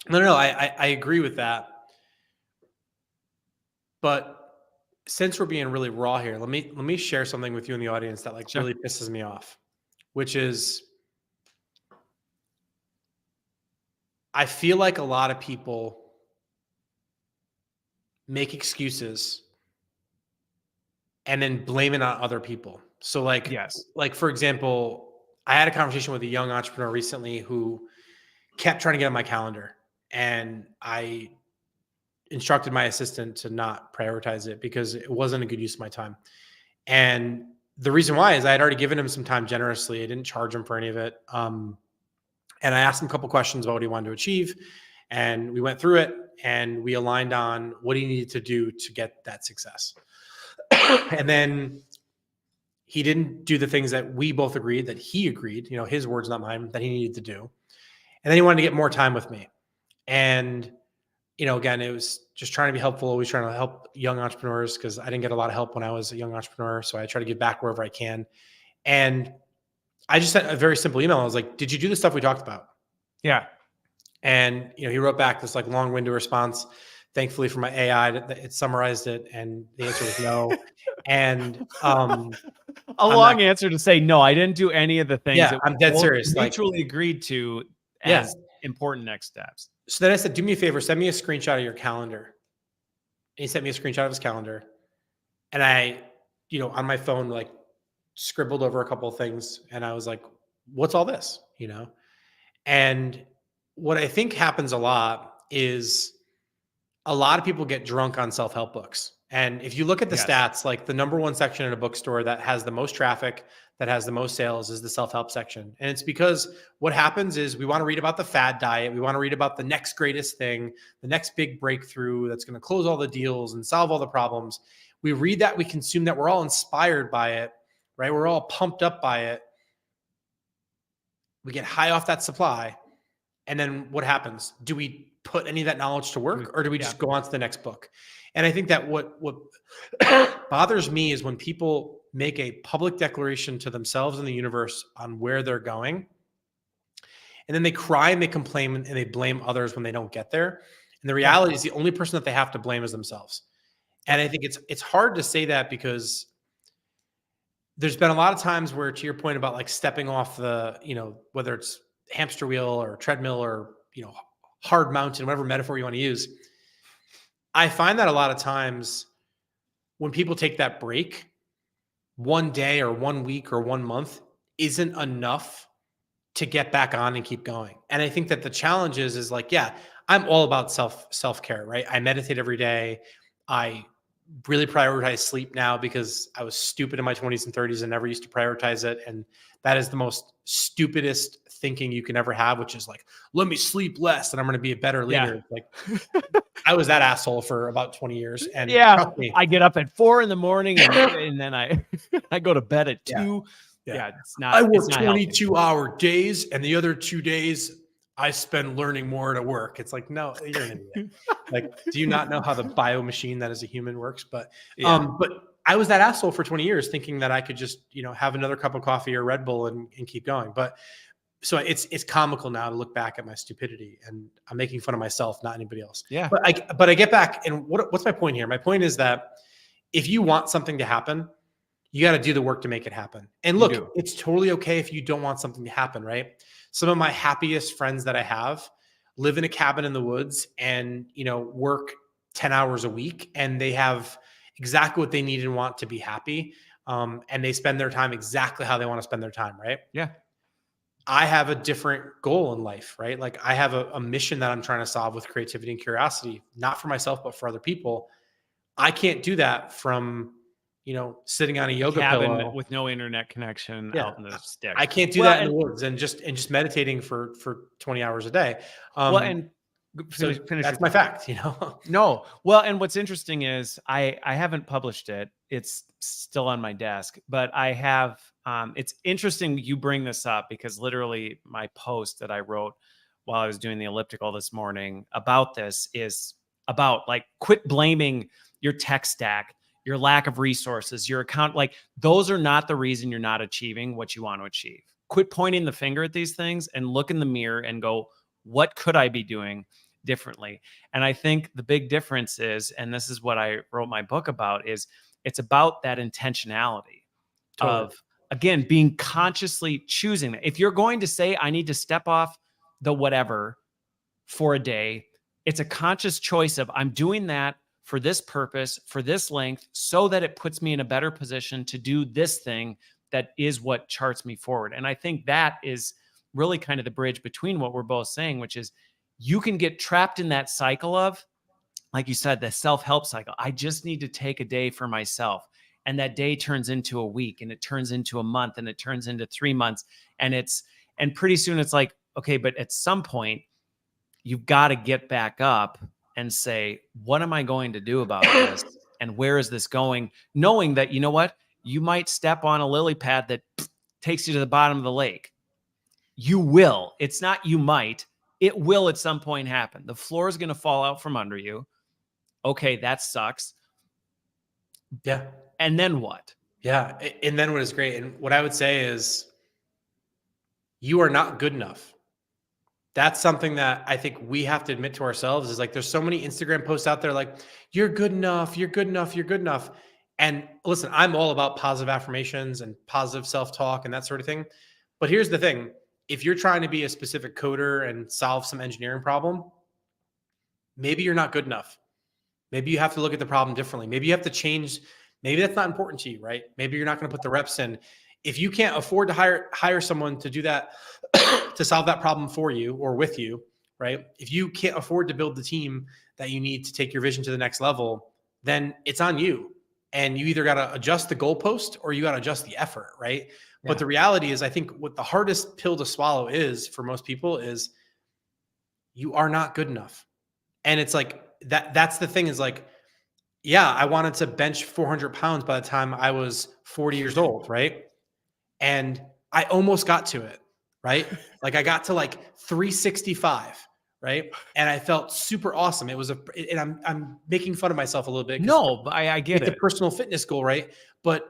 No, I agree with that. But since we're being really raw here, let me share something with you in the audience that like Sure. really pisses me off, which is I feel like a lot of people make excuses and then blame it on other people. So Yes. like for example, I had a conversation with a young entrepreneur recently who kept trying to get on my calendar, and I instructed my assistant to not prioritize it because it wasn't a good use of my time. And the reason why is I had already given him some time generously. I didn't charge him for any of it. And I asked him a couple questions about what he wanted to achieve, and we went through it and we aligned on what he needed to do to get that success. And then he didn't do the things that we both agreed that he agreed, his words, not mine, that he needed to do. And then he wanted to get more time with me. And, again, it was just trying to be helpful, always trying to help young entrepreneurs because I didn't get a lot of help when I was a young entrepreneur. So I try to give back wherever I can. And I just sent a very simple email. I was like, did you do the stuff we talked about? Yeah. And, he wrote back this like long-winded response. Thankfully for my AI, it summarized it. And the answer was no. And, a long answer to say, no, I didn't do any of the things that I'm dead serious. mutually agreed to as important next steps. So then I said, do me a favor, send me a screenshot of your calendar. And he sent me a screenshot of his calendar. And I, on my phone, like scribbled over a couple of things. And I was like, what's all this? And what I think happens a lot is a lot of people get drunk on self-help books. And if you look at the stats, like the number one section in a bookstore that has the most traffic, that has the most sales is the self-help section. And it's because what happens is we want to read about the fad diet. We want to read about the next greatest thing, the next big breakthrough that's going to close all the deals and solve all the problems. We read that, we consume that, we're all inspired by it, right? We're all pumped up by it. We get high off that supply. And then what happens? Do we put any of that knowledge to work, or do we just go on to the next book? And I think that what bothers me is when people make a public declaration to themselves and the universe on where they're going, and then they cry and they complain and they blame others when they don't get there. And the reality is the only person that they have to blame is themselves. And I think it's hard to say that because there's been a lot of times where, to your point about like stepping off the, whether it's hamster wheel or treadmill or, hard mountain, whatever metaphor you want to use. I find that a lot of times when people take that break, one day or 1 week or 1 month isn't enough to get back on and keep going. And I think that the challenge is like, I'm all about self-care, right? I meditate every day. I really prioritize sleep now because I was stupid in my 20s and 30s and never used to prioritize it. And that is the most stupidest thinking you can ever have, which is like, let me sleep less and I'm going to be a better leader. Like I was that asshole for about 20 years. And I get up at 4 a.m. and then I go to bed at 2. It's not. I work 22-hour days, and the other 2 days I spend learning more at work. It's like, no, you're an idiot. Like, do you not know how the bio machine that is a human works? But I was that asshole for 20 years thinking that I could just, have another cup of coffee or Red Bull and keep going. But so it's comical now to look back at my stupidity, and I'm making fun of myself, not anybody else. Yeah. But I get back, and what's my point here? My point is that if you want something to happen, you got to do the work to make it happen. And look, it's totally okay if you don't want something to happen, right? Some of my happiest friends that I have live in a cabin in the woods and, work 10 hours a week, and they have exactly what they need and want to be happy. And they spend their time exactly how they want to spend their time, right? Yeah. I have a different goal in life, right? Like I have a mission that I'm trying to solve with creativity and curiosity, not for myself, but for other people. I can't do that from, sitting on a yoga pillow with no internet connection out in the sticks. I can't do that in the woods and just meditating for 20 hours a day. That's my fact, No. Well, and what's interesting is I haven't published it. It's still on my desk, but I have, it's interesting you bring this up because literally my post that I wrote while I was doing the elliptical this morning about this is about like, quit blaming your tech stack, your lack of resources, your account. Like those are not the reason you're not achieving what you want to achieve. Quit pointing the finger at these things and look in the mirror and go, what could I be doing differently. And I think the big difference is, and this is what I wrote my book about, is it's about that intentionality Totally. of, again, being consciously choosing that. If you're going to say, I need to step off the whatever for a day, it's a conscious choice of, I'm doing that for this purpose, for this length, so that it puts me in a better position to do this thing that is what charts me forward. And I think that is really kind of the bridge between what we're both saying, which is you can get trapped in that cycle of, like you said, the self-help cycle. I just need to take a day for myself. And that day turns into a week, and it turns into a month, and it turns into 3 months. And pretty soon it's like, okay, but at some point you've got to get back up and say, what am I going to do about this? And where is this going? Knowing that, you know what, you might step on a lily pad that takes you to the bottom of the lake. You will. It's not you might. It will at some point happen. The floor is going to fall out from under you. Okay, that sucks. Yeah. And then what? Yeah. And then what is great, and what I would say is, you are not good enough. That's something that I think we have to admit to ourselves, is like, there's so many Instagram posts out there like, you're good enough, you're good enough, you're good enough. And listen, I'm all about positive affirmations and positive self-talk and that sort of thing. But here's the thing. If you're trying to be a specific coder and solve some engineering problem, maybe you're not good enough. Maybe you have to look at the problem differently. Maybe you have to change. Maybe that's not important to you, right? Maybe you're not going to put the reps in. If you can't afford to hire someone to do that, to solve that problem for you or with you, right? If you can't afford to build the team that you need to take your vision to the next level, then it's on you. And you either got to adjust the goalpost or you got to adjust the effort, right? Yeah. But the reality is, I think what the hardest pill to swallow is for most people is, you are not good enough. And it's like, that's the thing, is like, yeah, I wanted to bench 400 pounds by the time I was 40 years old, right? And I almost got to it, right? Like I got to like 365, right? And I felt super awesome. It was and I'm making fun of myself a little bit. No, but I get it. It's a personal fitness goal, right? But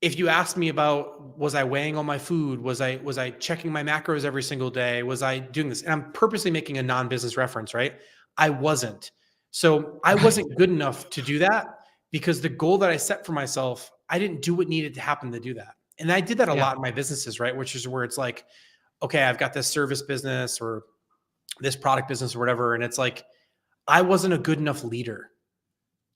if you ask me about, was I weighing all my food? Was I checking my macros every single day? Was I doing this? And I'm purposely making a non-business reference, right? I wasn't. So I wasn't good enough to do that, because the goal that I set for myself, I didn't do what needed to happen to do that. And I did that a lot in my businesses, right? Which is where it's like, okay, I've got this service business or this product business or whatever. And it's like, I wasn't a good enough leader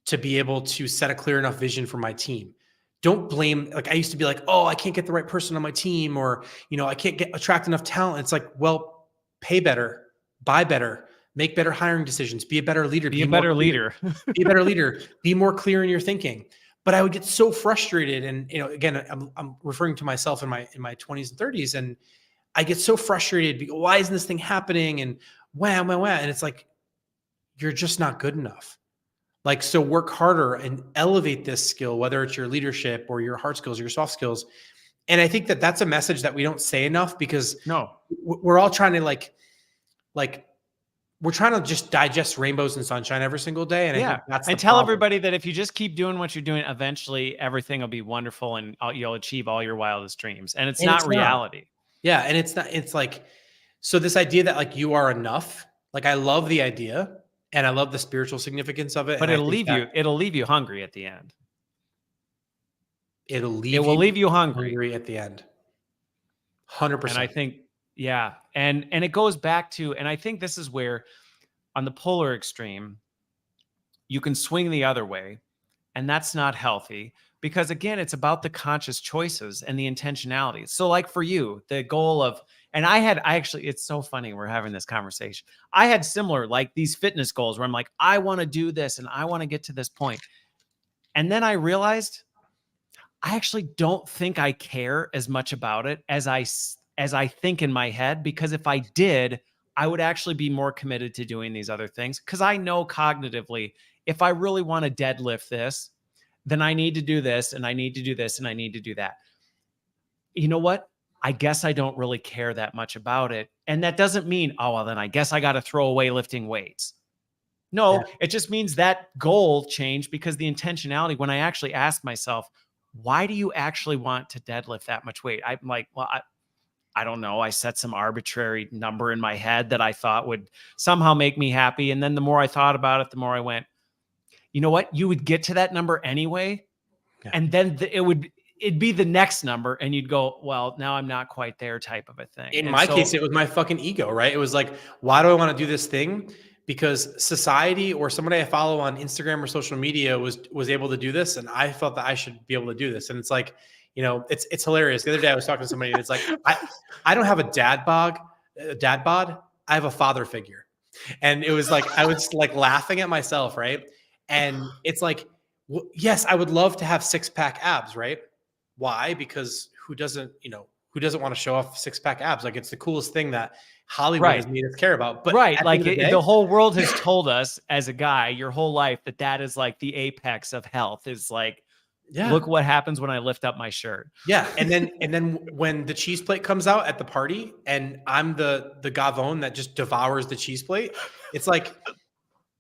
to be able to set a clear enough vision for my team. Don't blame, like I used to be like, oh, I can't get the right person on my team, or, I can't attract enough talent. It's like, well, pay better, buy better, make better hiring decisions, be a better leader, be a better leader, be a better leader, be more clear in your thinking. But I would get so frustrated. And, again, I'm referring to myself in my 20s and 30s. And I get so frustrated because, why isn't this thing happening? And wham. And it's like, you're just not good enough. Like, so work harder and elevate this skill, whether it's your leadership or your hard skills or your soft skills. And I think that that's a message that we don't say enough, because we're all trying to like we're trying to just digest rainbows and sunshine every single day. And I think that's the tell problem. everybody that if you just keep doing what you're doing, eventually everything will be wonderful and you'll achieve all your wildest dreams. And it's not reality. Yeah. And it's like, so this idea that like you are enough, like I love the idea. And I love the spiritual significance of it. But it'll leave you hungry at the end. It will leave you hungry at the end. 100%. And I think, and it goes back to, and I think this is where, on the polar extreme, you can swing the other way, and that's not healthy, because again, it's about the conscious choices and the intentionality. So like for you, the goal of, and I actually, it's so funny we're having this conversation. I had similar, like these fitness goals where I'm like, I want to do this and I want to get to this point. And then I realized I actually don't think I care as much about it as I think in my head, because if I did, I would actually be more committed to doing these other things. Because I know cognitively, if I really want to deadlift this, then I need to do this and I need to do this and I need to do that. You know what? I guess I don't really care that much about it. And that doesn't mean, oh, well, then I guess I got to throw away lifting weights. No, it just means that goal changed, because the intentionality, when I actually asked myself, why do you actually want to deadlift that much weight? I'm like, well, I don't know, I set some arbitrary number in my head that I thought would somehow make me happy. And then the more I thought about it, the more I went, you know what? You would get to that number anyway. Yeah. And then it'd be the next number. And you'd go, well, now I'm not quite there type of a thing. In And my so, case, it was my fucking ego, right? It was like, why do I want to do this thing? Because society or somebody I follow on Instagram or social media was able to do this, and I felt that I should be able to do this. And it's like, you know, it's hilarious. The other day I was talking to somebody, and it's like, I don't have a dad bod. I have a father figure, and it was like I was like laughing at myself, right? And it's like, yes, I would love to have six-pack abs, right? Why? Because who doesn't want to show off six-pack abs? Like, it's the coolest thing that Hollywood has made us care about. But right, at like the end of the day, the whole world has told us as a guy your whole life that is like the apex of health, is like, look what happens when I lift up my shirt. Yeah. And then when the cheese plate comes out at the party and I'm the gavone that just devours the cheese plate, it's like,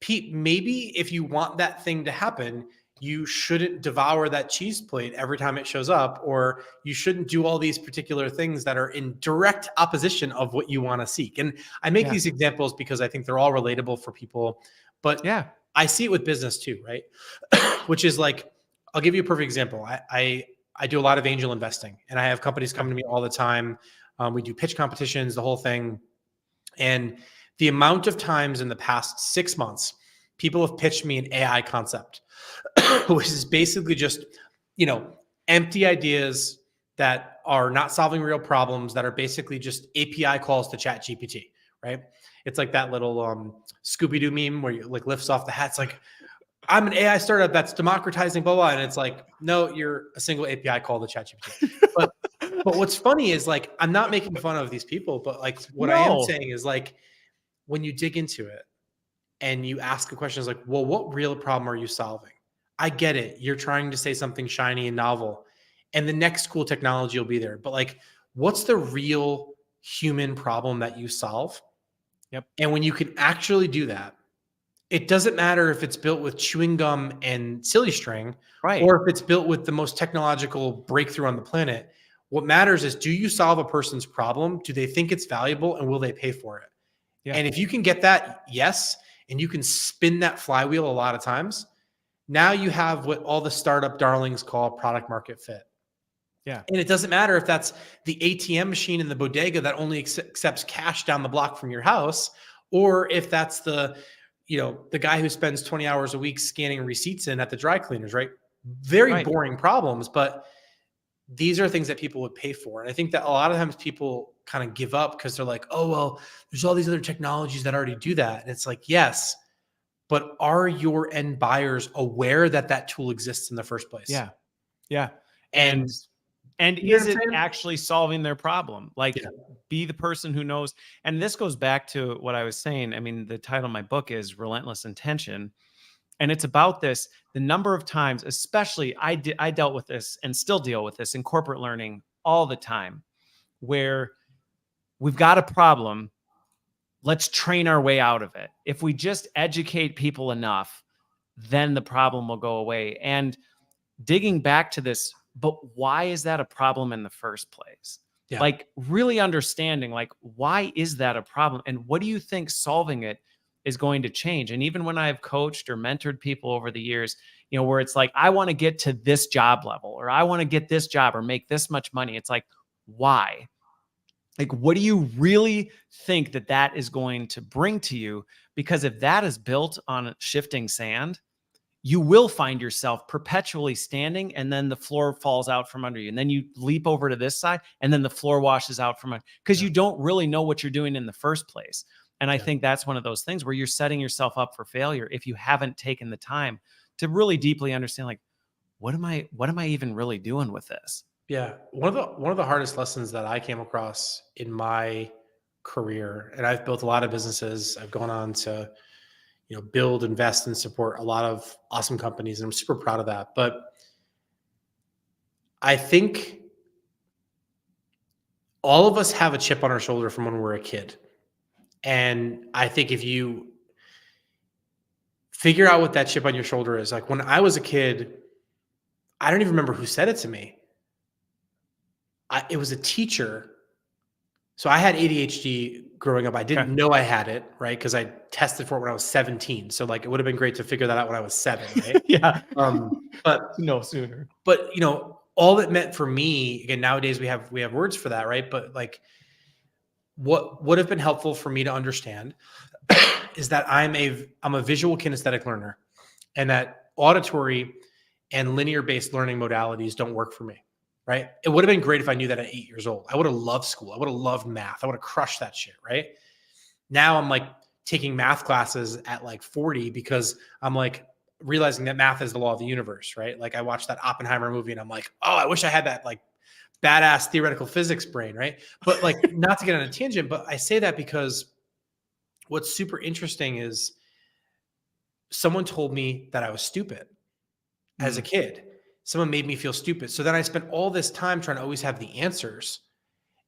Pete, maybe if you want that thing to happen, you shouldn't devour that cheese plate every time it shows up, or you shouldn't do all these particular things that are in direct opposition of what you want to seek. And I make these examples because I think they're all relatable for people, but I see it with business too, right? Which is like, I'll give you a perfect example. I do a lot of angel investing, and I have companies come to me all the time. We do pitch competitions, the whole thing. And the amount of times in the past 6 months, people have pitched me an AI concept, which is basically just, you know, empty ideas that are not solving real problems, that are basically just API calls to ChatGPT, right? It's like that little Scooby-Doo meme where you like lifts off the hat. It's like, I'm an AI startup that's democratizing blah, blah. And it's like, no, you're a single API call to ChatGPT. But what's funny is, like, I'm not making fun of these people, but like what I am saying is, like, when you dig into it and you ask a question, is like, well, what real problem are you solving? I get it. You're trying to say something shiny and novel, and the next cool technology will be there. But like, what's the real human problem that you solve? Yep. And when you can actually do that, it doesn't matter if it's built with chewing gum and silly string, or if it's built with the most technological breakthrough on the planet. What matters is, do you solve a person's problem? Do they think it's valuable, and will they pay for it? Yeah. And if you can get that, yes, and you can spin that flywheel a lot of times, now you have what all the startup darlings call product market fit. Yeah. And it doesn't matter if that's the ATM machine in the bodega that only accepts cash down the block from your house, or if that's the guy who spends 20 hours a week scanning receipts in at the dry cleaners, right? Very boring problems, but these are things that people would pay for. And I think that a lot of times people kind of give up because they're like, oh, well, there's all these other technologies that already do that. And it's like, yes, but are your end buyers aware that that tool exists in the first place? Yeah. Yeah. And is it actually solving their problem? Like, be the person who knows. And this goes back to what I was saying. I mean, the title of my book is Relentless Intention. And it's about this, the number of times, especially I dealt with this and still deal with this in corporate learning all the time, where we've got a problem. Let's train our way out of it. If we just educate people enough, then the problem will go away. And digging back to this, but why is that a problem in the first place? Yeah. Like, really understanding, like, why is that a problem? And what do you think solving it is going to change? And even when I've coached or mentored people over the years, where it's like, I want to get to this job level, or I want to get this job or make this much money. It's like, why? Like, what do you really think that is going to bring to you? Because if that is built on shifting sand, you will find yourself perpetually standing, and then the floor falls out from under you. And then you leap over to this side, and then the floor washes out from under, because you don't really know what you're doing in the first place. And I think that's one of those things where you're setting yourself up for failure if you haven't taken the time to really deeply understand, like, what am I even really doing with this? Yeah. One of the hardest lessons that I came across in my career, and I've built a lot of businesses. I've gone on to build, invest, and support a lot of awesome companies. And I'm super proud of that. But I think all of us have a chip on our shoulder from when we're a kid. And I think if you figure out what that chip on your shoulder is, like when I was a kid, I don't even remember who said it to me. It was a teacher So I had ADHD growing up. I didn't Okay. know I had it, right? Because I tested for it when I was 17. So like it would have been great to figure that out when I was 7, right? Yeah. But No sooner. you know, all it meant for me, again, nowadays we have words for that, right? But like what would have been helpful for me to understand is that I'm a visual kinesthetic learner, and that auditory and linear based learning modalities don't work for me. Right. It would have been great if I knew that at 8 years old. I would have loved school. I would have loved math. I would have crushed that shit. Right. Now I'm like taking math classes at like 40 because I'm like realizing that math is the law of the universe. Right. Like I watched that Oppenheimer movie and I'm like, oh, I wish I had that like badass theoretical physics brain. Right. But like, not to get on a tangent, but I say that because what's super interesting is someone told me that I was stupid as a kid. Someone made me feel stupid. So then I spent all this time trying to always have the answers.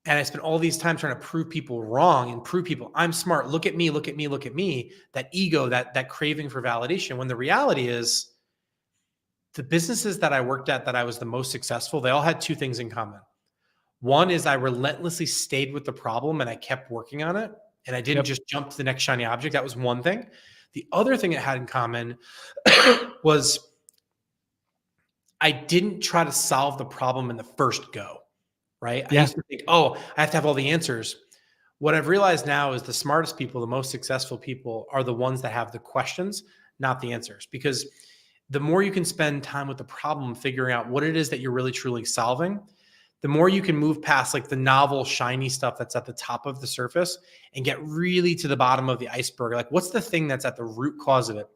And I spent all these time trying to prove people wrong and prove people I'm smart. Look at me, look at me, look at me. That ego, that craving for validation. When the reality is the businesses that I worked at that I was the most successful, they all had two things in common. One is I relentlessly stayed with the problem and I kept working on it. And I didn't just jump to the next shiny object. That was one thing. The other thing it had in common was I didn't try to solve the problem in the first go, right? I used to think, oh, I have to have all the answers. What I've realized now is the smartest people, the most successful people are the ones that have the questions, not the answers. Because the more you can spend time with the problem, figuring out what it is that you're really truly solving, the more you can move past like the novel, shiny stuff that's at the top of the surface and get really to the bottom of the iceberg. Like, what's the thing that's at the root cause of it?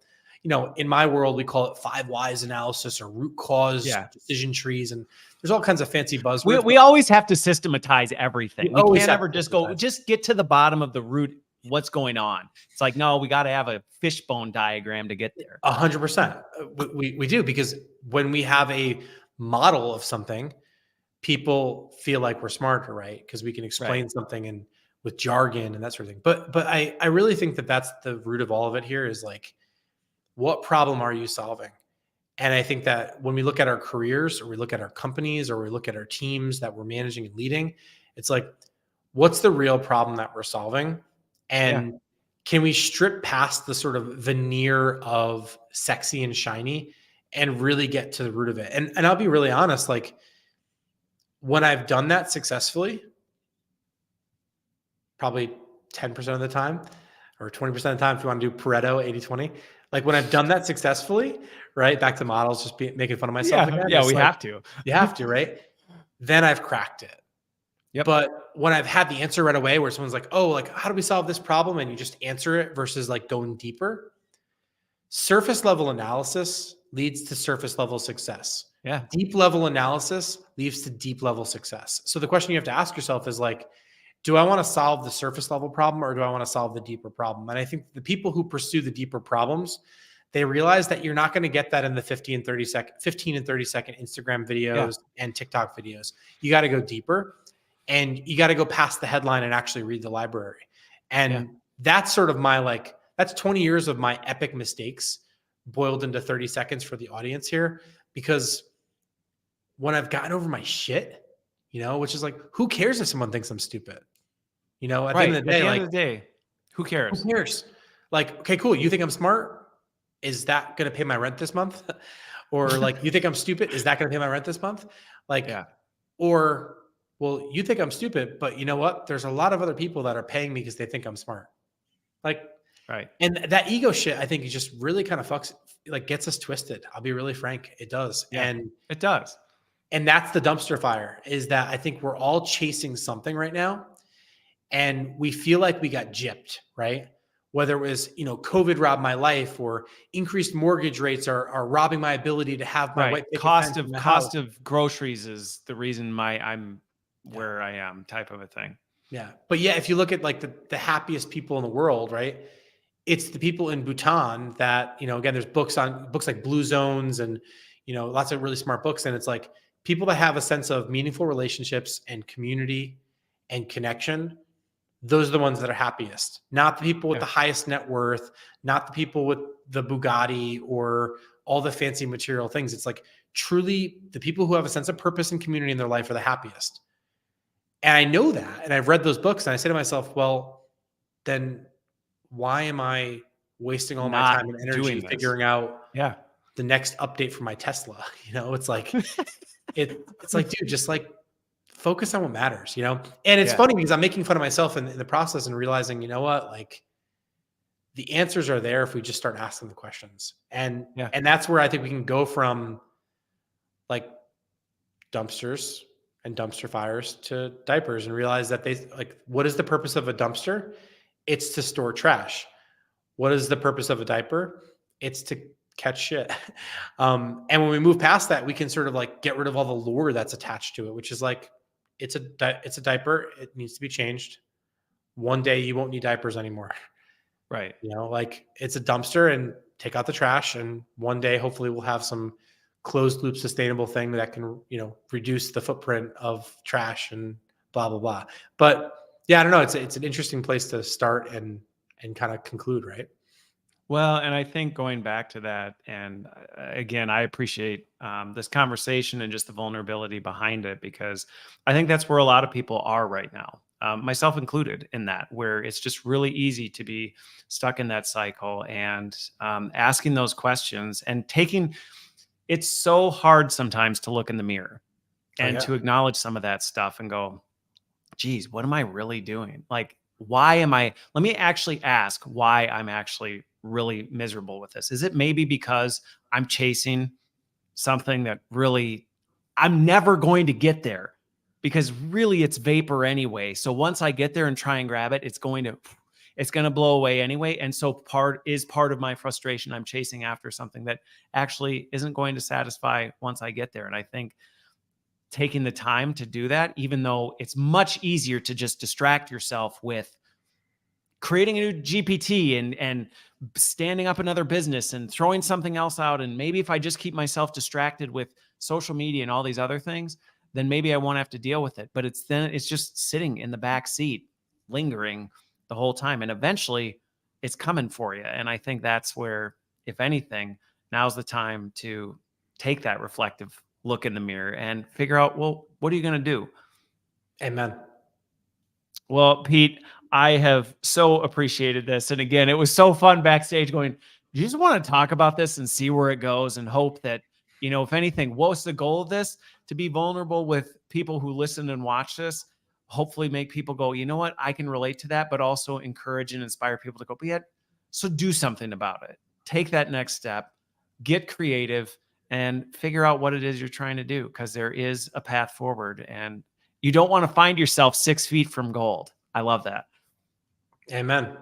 You know, in my world, we call it 5 whys analysis or root cause decision trees. And there's all kinds of fancy buzzwords. We always have to systematize everything. We can't ever just go, just get to the bottom of the root. What's going on? It's like, no, we got to have a fishbone diagram to get there. 100%. We do, because when we have a model of something, people feel like we're smarter, right? Because we can explain something and with jargon and that sort of thing. But I really think that that's the root of all of it here is like, what problem are you solving? And I think that when we look at our careers or we look at our companies or we look at our teams that we're managing and leading, it's like, what's the real problem that we're solving? And can we strip past the sort of veneer of sexy and shiny and really get to the root of it? And I'll be really honest, like when I've done that successfully, probably 10% of the time or 20% of the time, if you want to do Pareto 80-20, like when I've done that successfully, right? Back to models, just making fun of myself again. Yeah, we like, have to. You have to, right? Then I've cracked it. But when I've had the answer right away where someone's like, oh, like, how do we solve this problem? And you just answer it versus like going deeper. Surface level analysis leads to surface level success. Yeah. Deep level analysis leads to deep level success. So the question you have to ask yourself is like, do I want to solve the surface level problem or do I want to solve the deeper problem? And I think the people who pursue the deeper problems, they realize that you're not going to get that in the 15 and 30 second Instagram videos and TikTok videos. You got to go deeper and you got to go past the headline and actually read the library. And that's sort of my, like, that's 20 years of my epic mistakes boiled into 30 seconds for the audience here. Because when I've gotten over my shit, you know, which is like, who cares if someone thinks I'm stupid? You know, at the end of the day, who cares? Who cares? Like, okay, cool. You think I'm smart? Is that going to pay my rent this month? Or like, you think I'm stupid? Is that going to pay my rent this month? Like, or, well, you think I'm stupid, but you know what? There's a lot of other people that are paying me because they think I'm smart. Like, and that ego shit, I think, it just really kind of gets us twisted. I'll be really frank. It does. And it does. And that's the dumpster fire, is that I think we're all chasing something right now. And we feel like we got gypped, right? Whether it was, you know, COVID robbed my life or increased mortgage rates are robbing my ability to have my white cost of groceries is the reason I'm where I am, type of a thing. Yeah. But yeah, if you look at like the happiest people in the world, right? It's the people in Bhutan that, you know, again, there's books like Blue Zones and, you know, lots of really smart books. And it's like people that have a sense of meaningful relationships and community and connection. Those are the ones that are happiest, not the people with the highest net worth, not the people with the Bugatti or all the fancy material things. It's like truly the people who have a sense of purpose and community in their life are the happiest. And I know that, and I've read those books, and I say to myself, well, then why am I wasting all my Not time and energy doing this. figuring out Yeah. the next update for my Tesla? It's like, it's like, dude, just like focus on what matters, And it's Yeah. funny because I'm making fun of myself in the process and realizing, you know what, like the answers are there if we just start asking the questions. And Yeah. and that's where I think we can go from like dumpsters and dumpster fires to diapers and realize that what is the purpose of a dumpster? It's to store trash. What is the purpose of a diaper? It's to catch shit. And when we move past that, we can sort of like get rid of all the lore that's attached to it, which is like, it's a diaper. It needs to be changed. One day you won't need diapers anymore. Right. Like it's a dumpster, and take out the trash. And one day, hopefully we'll have some closed loop sustainable thing that can, reduce the footprint of trash and blah, blah, blah. But yeah, I don't know. It's an interesting place to start and kind of conclude, right? Well, and I think going back to that, and again, I appreciate this conversation and just the vulnerability behind it, because I think that's where a lot of people are right now, myself included in that, where it's just really easy to be stuck in that cycle and asking those questions and taking. It's so hard sometimes to look in the mirror Oh and yeah. to acknowledge some of that stuff and go, geez, what am I really doing? Like, why am I? Let me actually ask why I'm actually really miserable with this. Is it maybe because I'm chasing something that really I'm never going to get there, because really it's vapor anyway. So once I get there and try and grab it, it's going to blow away anyway. And so part of my frustration. I'm chasing after something that actually isn't going to satisfy once I get there. And I think taking the time to do that, even though it's much easier to just distract yourself with creating a new GPT and standing up another business and throwing something else out. And maybe if I just keep myself distracted with social media and all these other things, then maybe I won't have to deal with it. But it's just sitting in the back seat, lingering the whole time. And eventually it's coming for you. And I think that's where, if anything, now's the time to take that reflective look in the mirror and figure out, well, what are you going to do? Amen. Well, Pete, I have so appreciated this. And again, it was so fun backstage going, you just want to talk about this and see where it goes and hope that, if anything, what's the goal of this? To be vulnerable with people who listen and watch this, hopefully make people go, you know what, I can relate to that, but also encourage and inspire people to go, but yet, so do something about it. Take that next step, get creative, and figure out what it is you're trying to do, because there is a path forward. And you don't want to find yourself 6 feet from gold. I love that. Amen.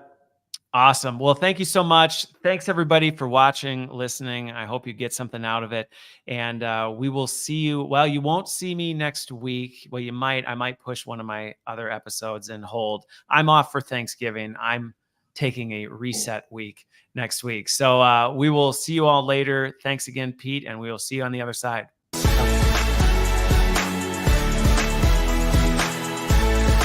Awesome. Well, thank you so much. Thanks everybody for watching, listening. I hope you get something out of it. And we will see you. Well, you won't see me next week. Well, you might. I might push one of my other episodes and hold. I'm off for Thanksgiving. I'm taking a reset week next week. So we will see you all later. Thanks again, Pete, and we will see you on the other side.